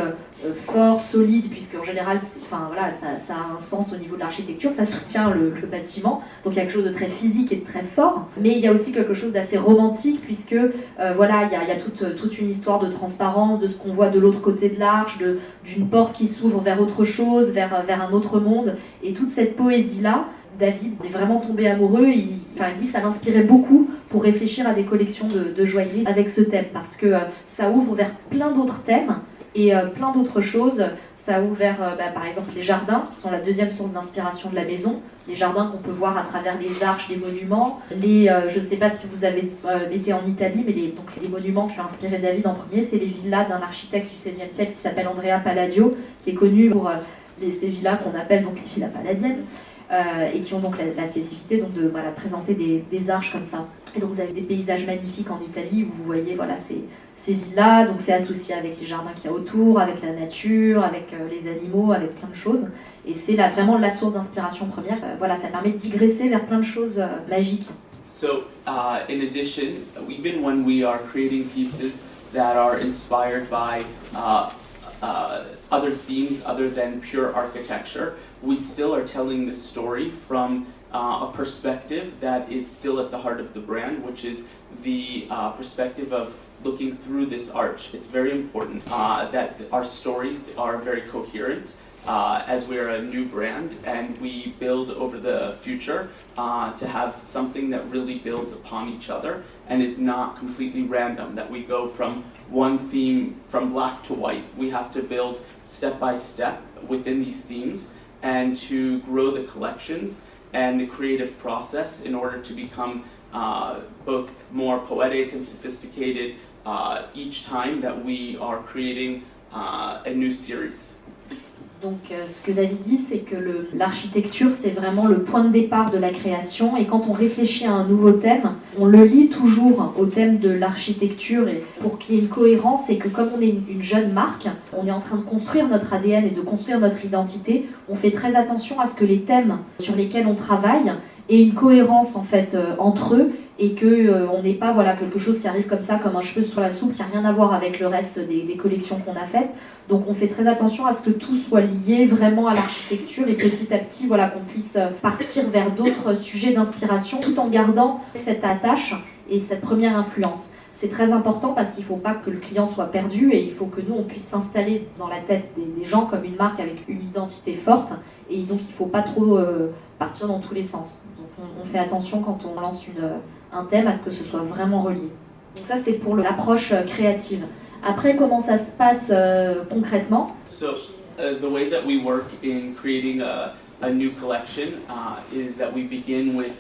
fort, solide, puisque en général, ça a un sens au niveau de l'architecture, ça soutient le bâtiment, donc il y a quelque chose de très physique et de très fort, mais il y a aussi quelque chose d'assez romantique, puisque il y a toute une histoire de transparence, de ce qu'on voit de l'autre côté de l'arche, d'une porte qui s'ouvre vers autre chose, vers un autre monde, et toute cette poésie-là, David est vraiment tombé amoureux, lui ça l'inspirait beaucoup pour réfléchir à des collections de joaillerie avec ce thème, parce que ça ouvre vers plein d'autres thèmes, et plein d'autres choses. Ça ouvre vers, par exemple, les jardins, qui sont la deuxième source d'inspiration de la maison. Les jardins qu'on peut voir à travers les arches des monuments. Je ne sais pas si vous avez été en Italie, mais les monuments qui ont inspiré David en premier, c'est les villas d'un architecte du XVIe siècle qui s'appelle Andrea Palladio, qui est connu pour ces villas qu'on appelle donc les villas palladiennes. Et qui ont donc la spécificité donc de présenter des arches comme ça. Et donc vous avez des paysages magnifiques en Italie où vous voyez ces villas, donc c'est associé avec les jardins qu'il y a autour, avec la nature, avec les animaux, avec plein de choses. Et c'est vraiment la source d'inspiration première. Ça permet de digresser vers plein de choses magiques. So, in addition, even when we are creating pieces that are inspired by other themes other than pure architecture, we still are telling the story from a perspective that is still at the heart of the brand, which is the perspective of looking through this arch. It's very important that our stories are very coherent as we're a new brand and we build over the future to have something that really builds upon each other and is not completely random, that we go from one theme from black to white. We have to build step by step within these themes and to grow the collections and the creative process in order to become both more poetic and sophisticated each time that we are creating a new series. Donc ce que David dit, c'est que l'architecture, c'est vraiment le point de départ de la création, et quand on réfléchit à un nouveau thème, on le lie toujours au thème de l'architecture, et pour qu'il y ait une cohérence, et que comme on est une jeune marque, on est en train de construire notre ADN et de construire notre identité, on fait très attention à ce que les thèmes sur lesquels on travaille aient une cohérence en fait entre eux, et qu'on n'ait pas quelque chose qui arrive comme ça, comme un cheveu sur la soupe, qui n'a rien à voir avec le reste des collections qu'on a faites. Donc on fait très attention à ce que tout soit lié vraiment à l'architecture, et petit à petit qu'on puisse partir vers d'autres sujets d'inspiration tout en gardant cette attache et cette première influence. C'est très important parce qu'il ne faut pas que le client soit perdu, et il faut que nous on puisse s'installer dans la tête des gens comme une marque avec une identité forte, et donc il ne faut pas trop partir dans tous les sens. Donc on fait attention quand on lance un thème à ce que ce soit vraiment relié. Donc ça c'est pour l'approche créative. Après, comment ça se passe concrètement? So, the way that we work in creating a new collection is that we begin with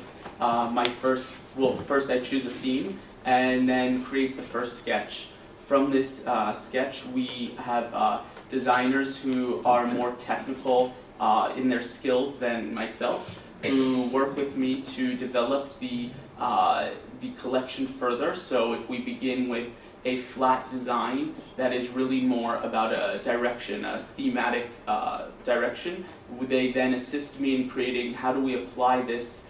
first I choose a theme and then create the first sketch. From this sketch, we have designers who are more technical in their skills than myself, who work with me to develop the collection further. So if we begin with a flat design that is really more about a direction, a thematic direction, they then assist me in creating how do we apply this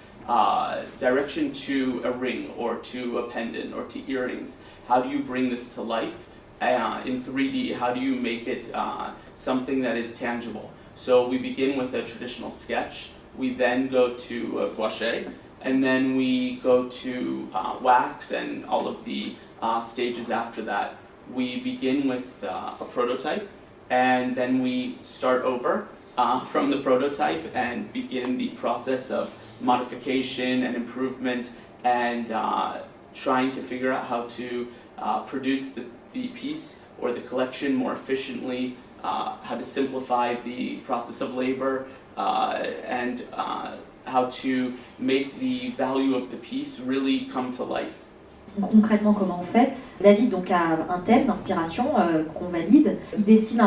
direction to a ring or to a pendant or to earrings. How do you bring this to life in 3D? How do you make it something that is tangible? So we begin with a traditional sketch. We then go to gouache, and then we go to wax and all of the stages after that. We begin with a prototype, and then we start over from the prototype and begin the process of modification and improvement, and trying to figure out how to produce the piece or the collection more efficiently, how to simplify the process of labor, and how to make the value of the piece really come to life. Concrètement, comment on fait? David donc a un thème d'inspiration qu'on valide. Il dessine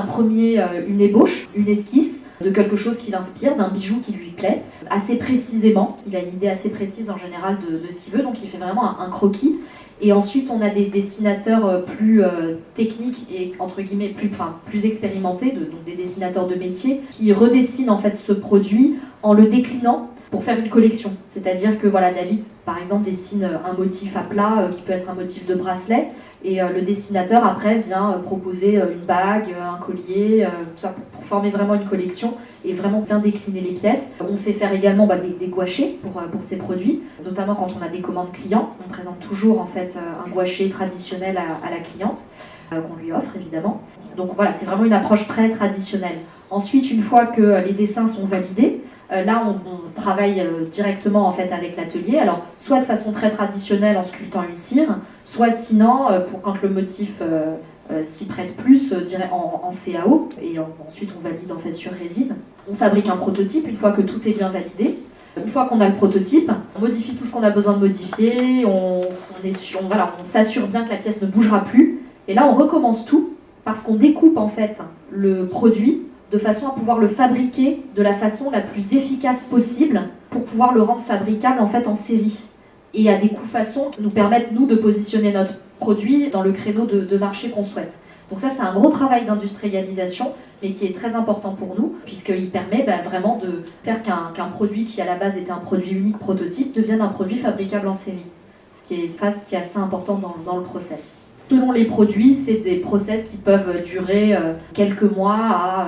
une ébauche, une esquisse de quelque chose qui l'inspire, d'un bijou qui lui plaît, assez précisément. Il a une idée assez précise en général de ce qu'il veut, donc il fait vraiment un croquis. Et ensuite, on a des dessinateurs plus techniques et entre guillemets plus expérimentés, donc des dessinateurs de métier, qui redessinent en fait ce produit en le déclinant pour faire une collection. C'est-à-dire que voilà, David, par exemple, dessine un motif à plat qui peut être un motif de bracelet, et le dessinateur après vient proposer une bague, un collier, tout ça pour former vraiment une collection et vraiment bien décliner les pièces. On fait faire également des gouachés pour ces produits, notamment quand on a des commandes clients. On présente toujours en fait un gouaché traditionnel à la cliente, qu'on lui offre évidemment. Donc voilà, c'est vraiment une approche très traditionnelle. Ensuite, une fois que les dessins sont validés, là on travaille directement en fait avec l'atelier, alors soit de façon très traditionnelle en sculptant une cire, soit sinon pour quand le motif s'y prête plus, en CAO, et ensuite on valide en fait sur résine. On fabrique un prototype une fois que tout est bien validé. Une fois qu'on a le prototype, on modifie tout ce qu'on a besoin de modifier, on s'assure bien que la pièce ne bougera plus, et là on recommence tout parce qu'on découpe en fait le produit de façon à pouvoir le fabriquer de la façon la plus efficace possible pour pouvoir le rendre fabricable en fait en série et à des coûts façons qui nous permettent nous de positionner notre produit dans le créneau de marché qu'on souhaite. Donc ça c'est un gros travail d'industrialisation mais qui est très important pour nous puisqu'il permet vraiment de faire qu'un produit qui à la base était un produit unique prototype devienne un produit fabricable en série, ce qui est assez important dans le process. Selon les produits, c'est des process qui peuvent durer quelques mois à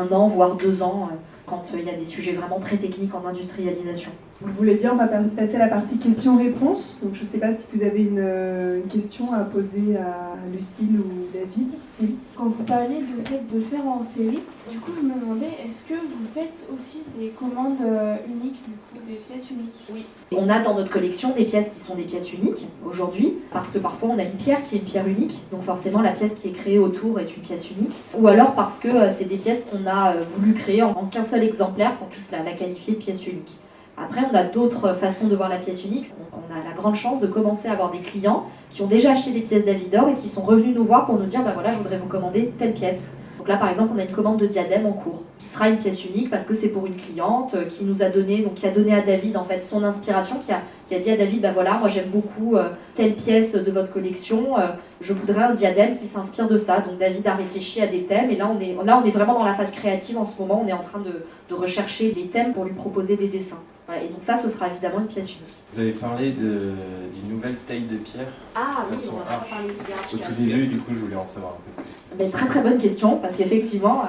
1 an, voire 2 ans, quand il y a des sujets vraiment très techniques en industrialisation. Vous voulez bien, on va passer à la partie questions-réponses. Donc je ne sais pas si vous avez une question à poser à Lucille ou David. Oui. Quand vous parlez de fait de faire en série, du coup je me demandais, est-ce que vous faites aussi des commandes uniques, du coup, des pièces uniques? Oui. On a dans notre collection des pièces qui sont des pièces uniques aujourd'hui, parce que parfois on a une pierre qui est une pierre unique, donc forcément la pièce qui est créée autour est une pièce unique, ou alors parce que c'est des pièces qu'on a voulu créer en qu'un seul exemplaire pour qu'on puisse la qualifier de pièce unique. Après, on a d'autres façons de voir la pièce unique. On a la grande chance de commencer à avoir des clients qui ont déjà acheté des pièces Davidor et qui sont revenus nous voir pour nous dire voilà, je voudrais vous commander telle pièce. Donc là, par exemple, on a une commande de diadème en cours, qui sera une pièce unique parce que c'est pour une cliente qui nous a donné, donc qui a donné à David en fait son inspiration, qui a dit à David voilà, moi j'aime beaucoup telle pièce de votre collection, je voudrais un diadème qui s'inspire de ça. Donc David a réfléchi à des thèmes et là on est vraiment dans la phase créative en ce moment. On est en train de rechercher les thèmes pour lui proposer des dessins. Voilà, et donc ça, ce sera évidemment une pièce unique. Vous avez parlé d'une nouvelle taille de pierre. Ah oui, façon on a arche. parlé de Au tout début, du coup, je voulais en savoir un peu plus. Mais très très bonne question, parce qu'effectivement,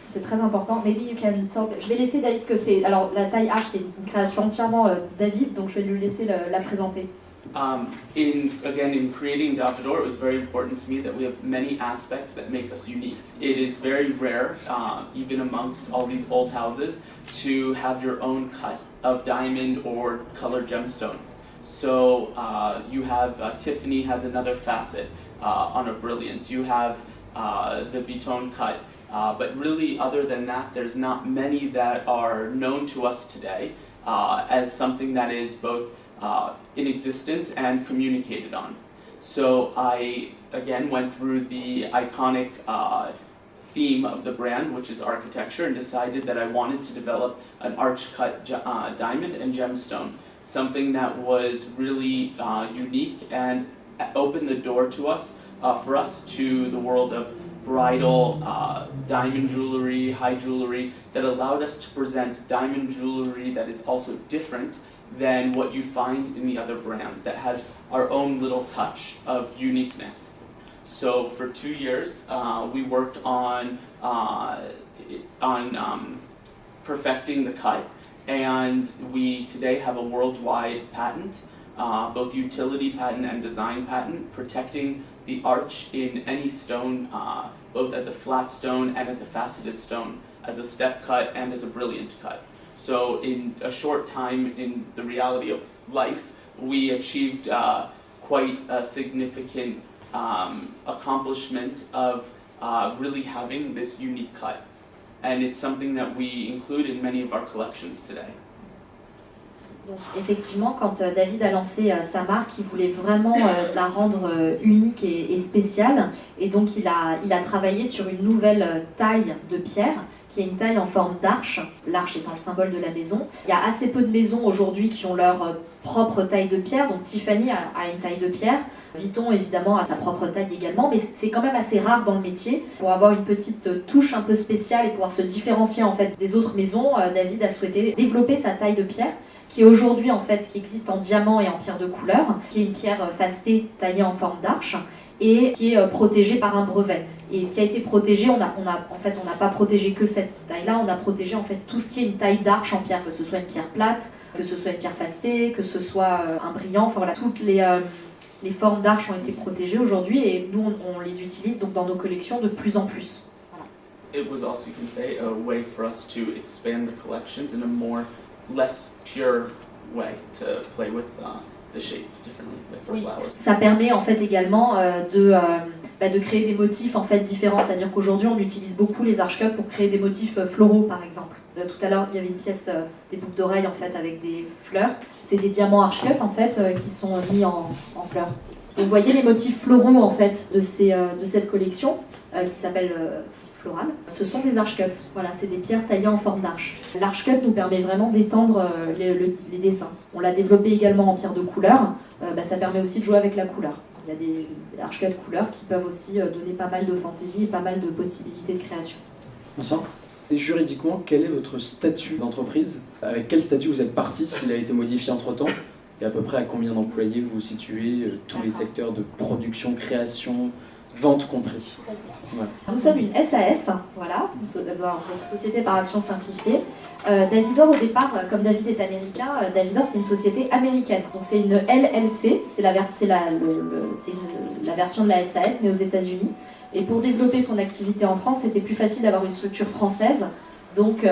c'est très important. Maybe you can talk. Je vais laisser David, parce que c'est. Alors, la taille H, c'est une création entièrement David, donc je vais lui laisser la présenter. In creating Dr. Door, it was very important to me that we have many aspects that make us unique. It is very rare, even amongst all these old houses, to have your own cut of diamond or colored gemstone. So you have Tiffany has another facet on a brilliant. You have the Vuitton cut. But really, other than that, there's not many that are known to us today as something that is both in existence and communicated on. So I, again, went through the iconic theme of the brand, which is architecture, and decided that I wanted to develop an arch-cut diamond and gemstone, something that was really unique and opened the door to us, for us, to the world of bridal diamond jewelry, high jewelry, that allowed us to present diamond jewelry that is also different than what you find in the other brands, that has our own little touch of uniqueness. So for 2 years, we worked on perfecting the cut, and we today have a worldwide patent, both utility patent and design patent, protecting the arch in any stone, both as a flat stone and as a faceted stone, as a step cut and as a brilliant cut. So in a short time in the reality of life, we achieved quite a significant accomplishment of really having this unique cut. And it's something that we include in many of our collections today. Donc effectivement, quand David a lancé sa marque, il voulait vraiment la rendre unique et spéciale. Et donc il a travaillé sur une nouvelle taille de pierre, qui est une taille en forme d'arche, l'arche étant le symbole de la maison. Il y a assez peu de maisons aujourd'hui qui ont leur propre taille de pierre, donc Tiffany a une taille de pierre, Vuitton évidemment a sa propre taille également, mais c'est quand même assez rare dans le métier. Pour avoir une petite touche un peu spéciale et pouvoir se différencier en fait des autres maisons, David a souhaité développer sa taille de pierre, qui est aujourd'hui en fait, qui existe en diamant et en pierre de couleur, qui est une pierre fastée taillée en forme d'arche et qui est protégée par un brevet. Et ce qui a été protégé, on n'a pas protégé que cette taille-là, on a protégé en fait tout ce qui est une taille d'arche en pierre, que ce soit une pierre plate, que ce soit une pierre fastée, que ce soit un brillant, enfin voilà, toutes les formes d'arches ont été protégées aujourd'hui et nous on les utilise donc dans nos collections de plus en plus. Voilà. It was also, you can say, a way for us to expand the collections in a less pure way to play with the shape differently, like for flowers. Ça permet en fait également de créer des motifs en fait différents, c'est-à-dire qu'aujourd'hui on utilise beaucoup les arch-cuts pour créer des motifs floraux par exemple. Tout à l'heure il y avait une pièce des boucles d'oreilles en fait avec des fleurs, c'est des diamants arch-cut en fait qui sont mis en fleurs. Donc, vous voyez les motifs floraux en fait de cette collection qui s'appelle Floral, ce sont des arch-cuts. Voilà, c'est des pierres taillées en forme d'arche. L'arch-cut nous permet vraiment d'étendre les dessins. On l'a développé également en pierre de couleur, ça permet aussi de jouer avec la couleur. Il y a des arch-cuts couleurs qui peuvent aussi donner pas mal de fantaisie et pas mal de possibilités de création. Bonsoir. Et juridiquement, quel est votre statut d'entreprise? Avec quel statut vous êtes parti, s'il a été modifié entre-temps? Et à peu près à combien d'employés vous vous situez, tous les secteurs de production, création, vente compris? Ouais. Nous sommes une SAS, voilà, donc Société par Action Simplifiée. Davidor au départ, comme David est américain, Davidor c'est une société américaine. Donc c'est une LLC, c'est la version de la SAS mais aux États-Unis. Et pour développer son activité en France, c'était plus facile d'avoir une structure française. Donc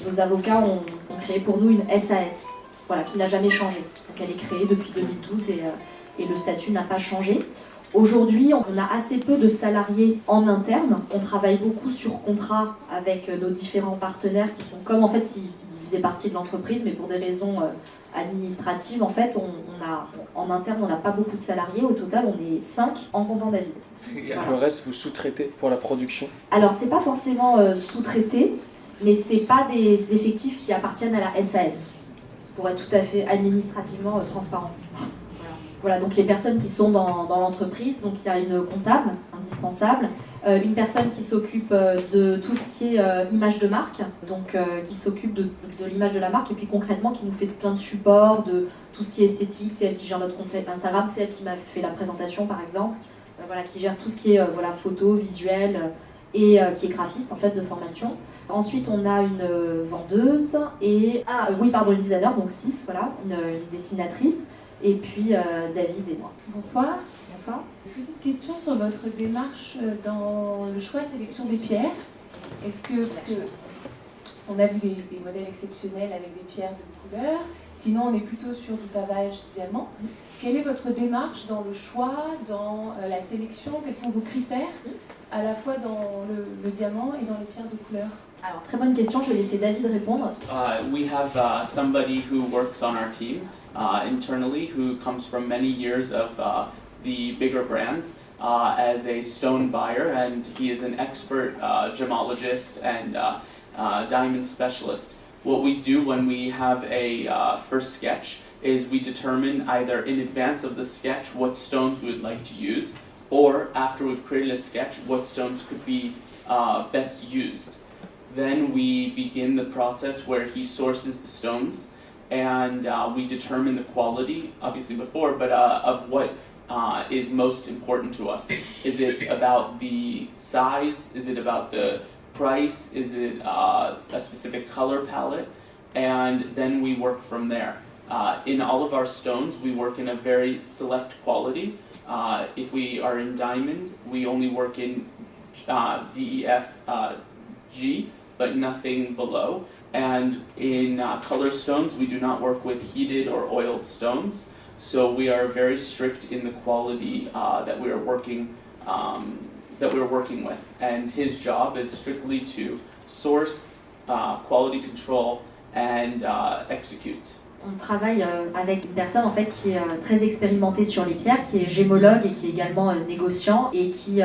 nos avocats ont créé pour nous une SAS, voilà, qui n'a jamais changé. Donc elle est créée depuis 2012 et le statut n'a pas changé. Aujourd'hui, on a assez peu de salariés en interne. On travaille beaucoup sur contrat avec nos différents partenaires qui sont comme en fait s'ils faisaient partie de l'entreprise, mais pour des raisons administratives, en fait, en interne, on n'a pas beaucoup de salariés. Au total, on est 5 en comptant David. Voilà. Le reste, vous sous-traitez pour la production? Alors, c'est pas forcément sous-traité, mais c'est pas des effectifs qui appartiennent à la SAS, pour être tout à fait administrativement transparent. Voilà, donc les personnes qui sont dans l'entreprise, donc il y a une comptable indispensable, une personne qui s'occupe de tout ce qui est image de marque, donc qui s'occupe de l'image de la marque et puis concrètement qui nous fait plein de supports, de tout ce qui est esthétique, c'est elle qui gère notre compte Instagram, c'est elle qui m'a fait la présentation par exemple, voilà, qui gère tout ce qui est photo, visuel et qui est graphiste en fait de formation. Ensuite on a une vendeuse et une designer, donc 6, voilà, une dessinatrice. Et puis David et moi. Bonsoir. Bonsoir. Une petite question sur votre démarche dans le choix et sélection des pierres. Est-ce que, parce que on a vu des modèles exceptionnels avec des pierres de couleur, sinon on est plutôt sur du pavage diamant. Quelle est votre démarche dans le choix, dans la sélection? Quels sont vos critères, à la fois dans le diamant et dans les pierres de couleur? Alors, très bonne question, je vais laisser David répondre. We have somebody who works on our team internally who comes from many years of the bigger brands as a stone buyer, and he is an expert gemologist and diamond specialist. What we do when we have a first sketch is we determine either in advance of the sketch what stones we would like to use, or after we've created a sketch what stones could be best used. Then we begin the process where he sources the stones, and we determine the quality, obviously before, but of what is most important to us. Is it about the size? Is it about the price? Is it a specific color palette? And then we work from there. In all of our stones, we work in a very select quality. If we are in diamond, we only work in DEF G, but nothing below. And in color stones, we do not work with heated or oiled stones. So we are very strict in the quality that we are working with. And his job is strictly to source, quality control, and execute. On travaille avec une personne en fait qui est très expérimentée sur les pierres, qui est gémologue et qui est également négociant et qui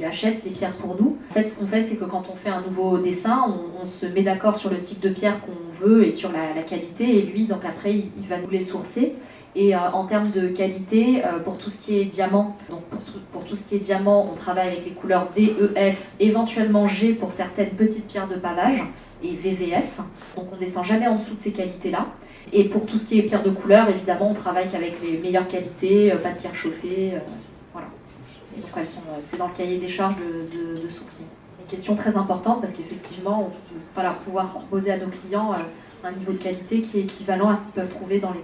achète les pierres pour nous. En fait, ce qu'on fait, c'est que quand on fait un nouveau dessin, on se met d'accord sur le type de pierre qu'on veut et sur la qualité, et lui, donc après, il va nous les sourcer. Et en termes de qualité, pour tout ce qui est diamant, donc pour tout ce qui est diamant, on travaille avec les couleurs D, E, F, éventuellement G pour certaines petites pierres de pavage, et VVS. Donc on ne descend jamais en dessous de ces qualités-là. Et pour tout ce qui est pierres de couleur, évidemment, on travaille qu'avec les meilleures qualités, pas de pierres chauffées, voilà. Et donc c'est dans le cahier des charges de sourcing. Une question très importante parce qu'effectivement, on va pouvoir proposer à nos clients un niveau de qualité qui est équivalent à ce qu'ils peuvent trouver dans les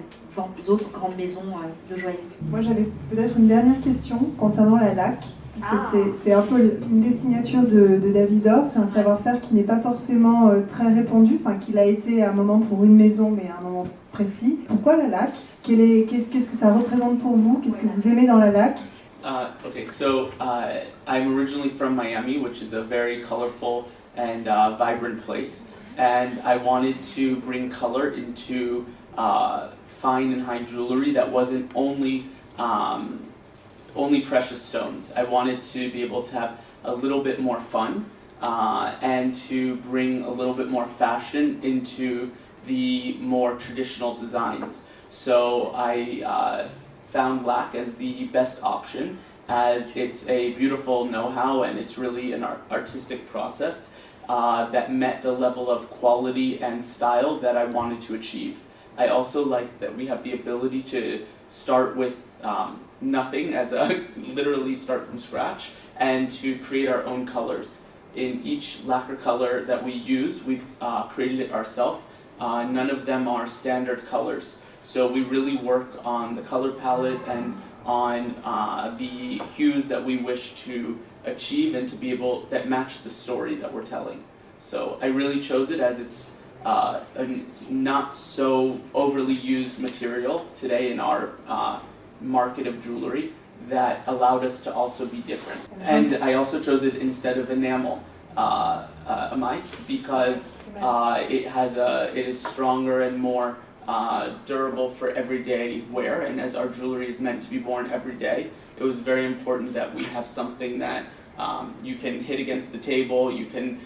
autres grandes maisons de joaillerie. Moi, j'avais peut-être une dernière question concernant la laque. Parce que c'est un peu une des signatures de Davidor, c'est un savoir-faire qui n'est pas forcément très répandu, enfin qu'il a été à un moment pour une maison, mais à un moment précis. Pourquoi la laque? Qu'est-ce que ça représente pour vous? Qu'est-ce que vous aimez dans la laque? Okay, so I'm originally from Miami, which is a very colorful and vibrant place, and I wanted to bring color into fine and high jewelry that wasn't only precious stones. I wanted to be able to have a little bit more fun and to bring a little bit more fashion into the more traditional designs. So I found lac as the best option, as it's a beautiful know-how and it's really an artistic process that met the level of quality and style that I wanted to achieve. I also like that we have the ability to start with nothing, literally start from scratch, and to create our own colors. In each lacquer color that we use, we've created it ourselves. None of them are standard colors. So we really work on the color palette and on the hues that we wish to achieve and to be able, that match the story that we're telling. So I really chose it as it's a not so overly used material today in our market of jewelry that allowed us to also be different. And I also chose it instead of enamel, because it is stronger and more durable for everyday wear, and as our jewelry is meant to be worn every day, it was very important that we have something that you can hit against the table, you can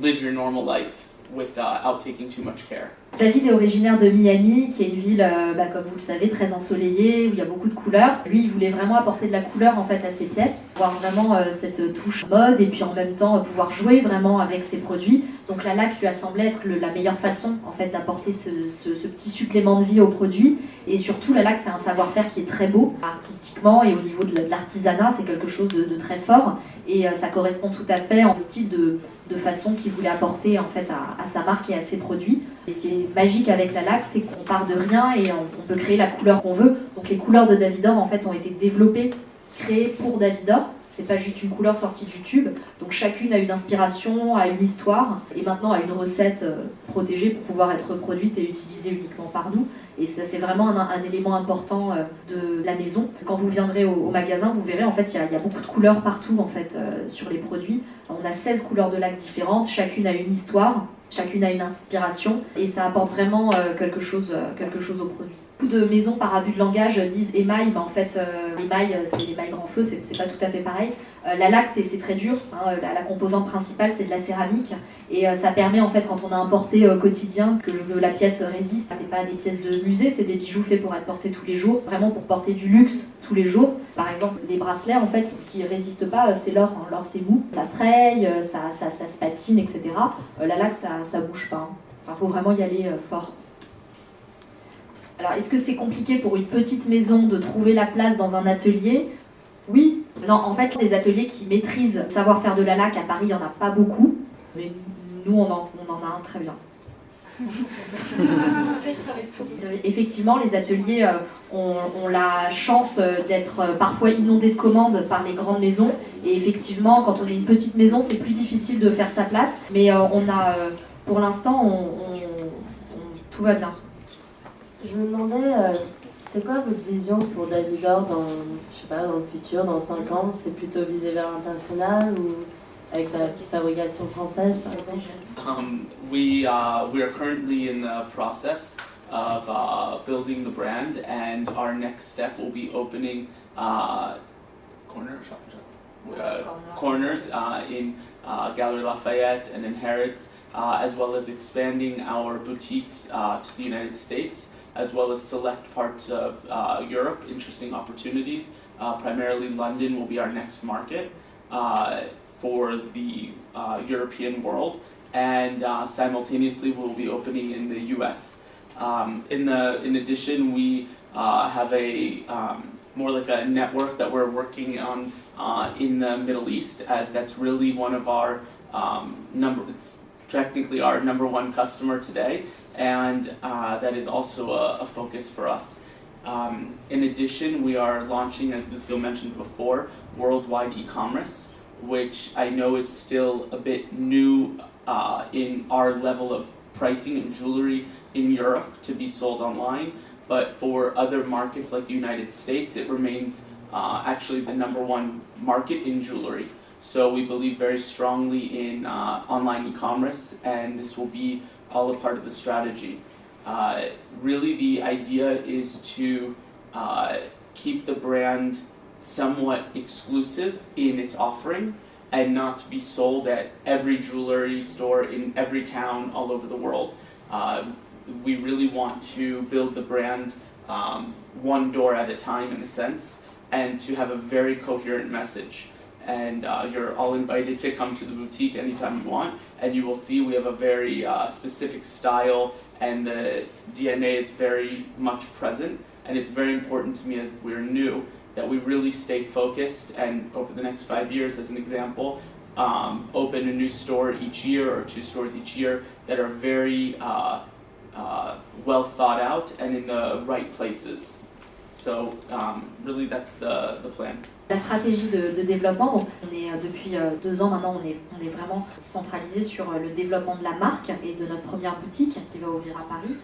live your normal life without taking too much care. David est originaire de Miami, qui est une ville, comme vous le savez, très ensoleillée, où il y a beaucoup de couleurs. Lui, il voulait vraiment apporter de la couleur en fait à ses pièces, voir vraiment cette touche mode et puis en même temps pouvoir jouer vraiment avec ses produits. Donc la laque lui a semblé être la meilleure façon en fait d'apporter ce petit supplément de vie au produit. Et surtout, la laque, c'est un savoir-faire qui est très beau, artistiquement et au niveau de l'artisanat, c'est quelque chose de très fort. Et ça correspond tout à fait au style de façon qu'il voulait apporter en fait à sa marque et à ses produits. Et ce qui est magique avec la laque, c'est qu'on part de rien et on peut créer la couleur qu'on veut. Donc les couleurs de Davidor en fait ont été développées, créées pour Davidor. C'est pas juste une couleur sortie du tube. Donc chacune a une inspiration, a une histoire et maintenant a une recette protégée pour pouvoir être reproduite et utilisée uniquement par nous. Et ça, c'est vraiment un élément important de la maison. Quand vous viendrez au magasin, vous verrez en fait il y a beaucoup de couleurs partout en fait sur les produits. On a 16 couleurs de laque différentes, chacune a une histoire, chacune a une inspiration et ça apporte vraiment quelque chose au produit. Beaucoup de maisons par abus de langage disent émail, mais en fait l'émail c'est l'émail grand feu, c'est pas tout à fait pareil. La laque c'est très dur, hein, la composante principale c'est de la céramique et ça permet en fait quand on a un porté quotidien que la pièce résiste. C'est pas des pièces de musée, c'est des bijoux faits pour être portés tous les jours, vraiment pour porter du luxe tous les jours. Par exemple les bracelets en fait, ce qui résiste pas c'est l'or, hein. L'or c'est mou, ça se raye, ça se patine, etc. La laque ça bouge pas, hein. Enfin faut vraiment y aller fort. Alors, est-ce que c'est compliqué pour une petite maison de trouver la place dans un atelier? Oui. Non, en fait, les ateliers qui maîtrisent le savoir-faire de la laque à Paris, il n'y en a pas beaucoup. Mais nous, on en a un très bien. Effectivement, les ateliers ont la chance d'être parfois inondés de commandes par les grandes maisons. Et effectivement, quand on est une petite maison, c'est plus difficile de faire sa place. Mais pour l'instant, tout va bien. Je me demandais, c'est quoi votre vision pour Davidor dans le futur, dans 5 ans? C'est plutôt visé vers l'international ou avec la fabrication française, par exemple? We are currently in the process of building the brand, and our next step will be opening corners in Galeries Lafayette and in Harrods, as well as expanding our boutiques to the United States, as well as select parts of Europe, interesting opportunities. Primarily London will be our next market for the European world, and simultaneously we'll be opening in the US. In addition, we have a more like a network that we're working on in the Middle East, as that's really one of our it's technically our number one customer today, and that is also a focus for us. In addition, we are launching, as Lucille mentioned before, worldwide e-commerce, which I know is still a bit new in our level of pricing in jewelry in Europe to be sold online, but for other markets like the United States, it remains actually the number one market in jewelry. So we believe very strongly in online e-commerce, and this will be all a part of the strategy. Really, the idea is to keep the brand somewhat exclusive in its offering and not to be sold at every jewelry store in every town all over the world. We really want to build the brand one door at a time, in a sense, and to have a very coherent message. And you're all invited to come to the boutique anytime you want, and you will see we have a very specific style, and the DNA is very much present. And it's very important to me, as we're new, that we really stay focused, and over the next 5 years, as an example, open a new store each year or 2 stores each year that are very well thought out and in the right places. So really, that's the plan. La stratégie de développement, donc on est depuis 2 ans maintenant, on est vraiment centralisé sur le développement de la marque et de notre première boutique qui va ouvrir à Paris.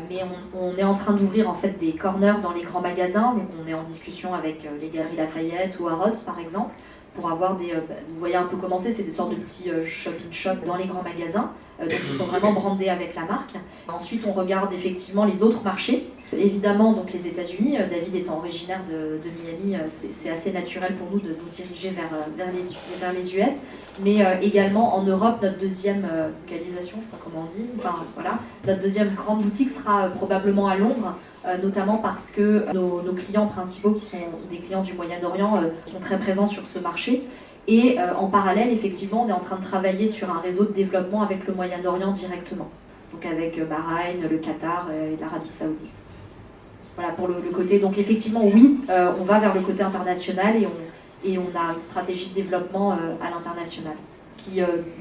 Mais on est en train d'ouvrir en fait des corners dans les grands magasins. Donc on est en discussion avec les Galeries Lafayette ou Harrods par exemple, pour avoir des, vous voyez un peu comment c'est des sortes de petits shop-in-shop dans les grands magasins, donc ils sont vraiment brandés avec la marque. Ensuite, on regarde effectivement les autres marchés. Évidemment, donc les États-Unis, David étant originaire de Miami, c'est assez naturel pour nous de nous diriger vers les US, mais également en Europe, notre deuxième localisation, je ne sais pas comment on dit, enfin voilà, notre deuxième grande boutique sera probablement à Londres, notamment parce que nos clients principaux, qui sont des clients du Moyen-Orient, sont très présents sur ce marché. Et en parallèle, effectivement, on est en train de travailler sur un réseau de développement avec le Moyen-Orient directement, donc avec Bahreïn, le Qatar et l'Arabie Saoudite. Voilà pour le côté. Donc effectivement, oui, on va vers le côté international et on a une stratégie de développement à l'international qui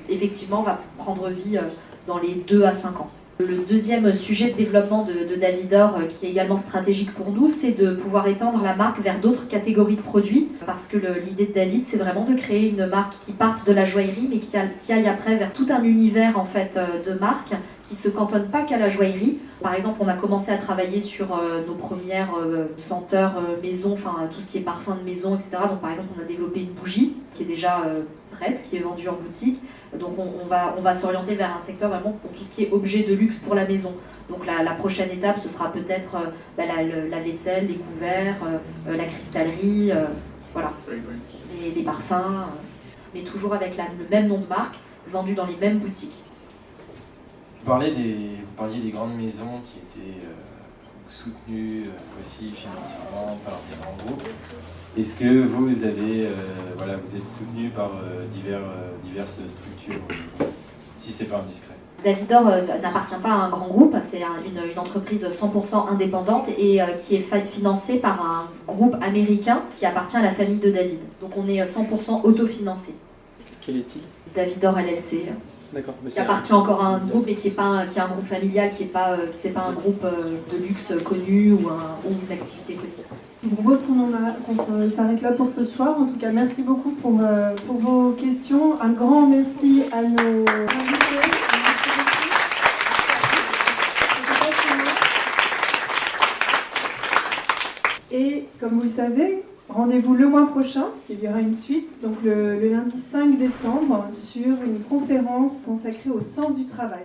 effectivement va prendre vie dans les 2 à 5 ans. Le deuxième sujet de développement de Davidor, qui est également stratégique pour nous, c'est de pouvoir étendre la marque vers d'autres catégories de produits, parce que l'idée de David, c'est vraiment de créer une marque qui parte de la joaillerie, mais qui aille après vers tout un univers en fait de marques qui se cantonne pas qu'à la joaillerie. Par exemple, on a commencé à travailler sur nos premières senteurs maison, enfin tout ce qui est parfum de maison, etc. Donc par exemple, on a développé une bougie qui est déjà prête, qui est vendue en boutique. Donc on va s'orienter vers un secteur vraiment pour tout ce qui est objet de luxe pour la maison. Donc la prochaine étape, ce sera peut-être la vaisselle, les couverts, la cristallerie, voilà, les parfums, mais toujours avec le même nom de marque, vendu dans les mêmes boutiques. Vous parliez des grandes maisons qui étaient soutenues aussi financièrement par des grands groupes. Est-ce que vous avez, vous êtes soutenu par diverses structures, si c'est pas indiscret? Davidor n'appartient pas à un grand groupe, c'est une entreprise 100% indépendante et qui est financée par un groupe américain qui appartient à la famille de David. Donc on est 100% autofinancé. Quel est-il? Davidor LLC. D'accord. Qui appartient encore à un groupe, mais qui est un groupe familial, qui n'est pas un groupe de luxe connu ou une activité connue. Je vous propose qu'on s'arrête là pour ce soir. En tout cas, merci beaucoup pour vos questions. Un grand merci à nos invités. Et comme vous le savez, rendez-vous le mois prochain, parce qu'il y aura une suite, donc le lundi 5 décembre, sur une conférence consacrée au sens du travail.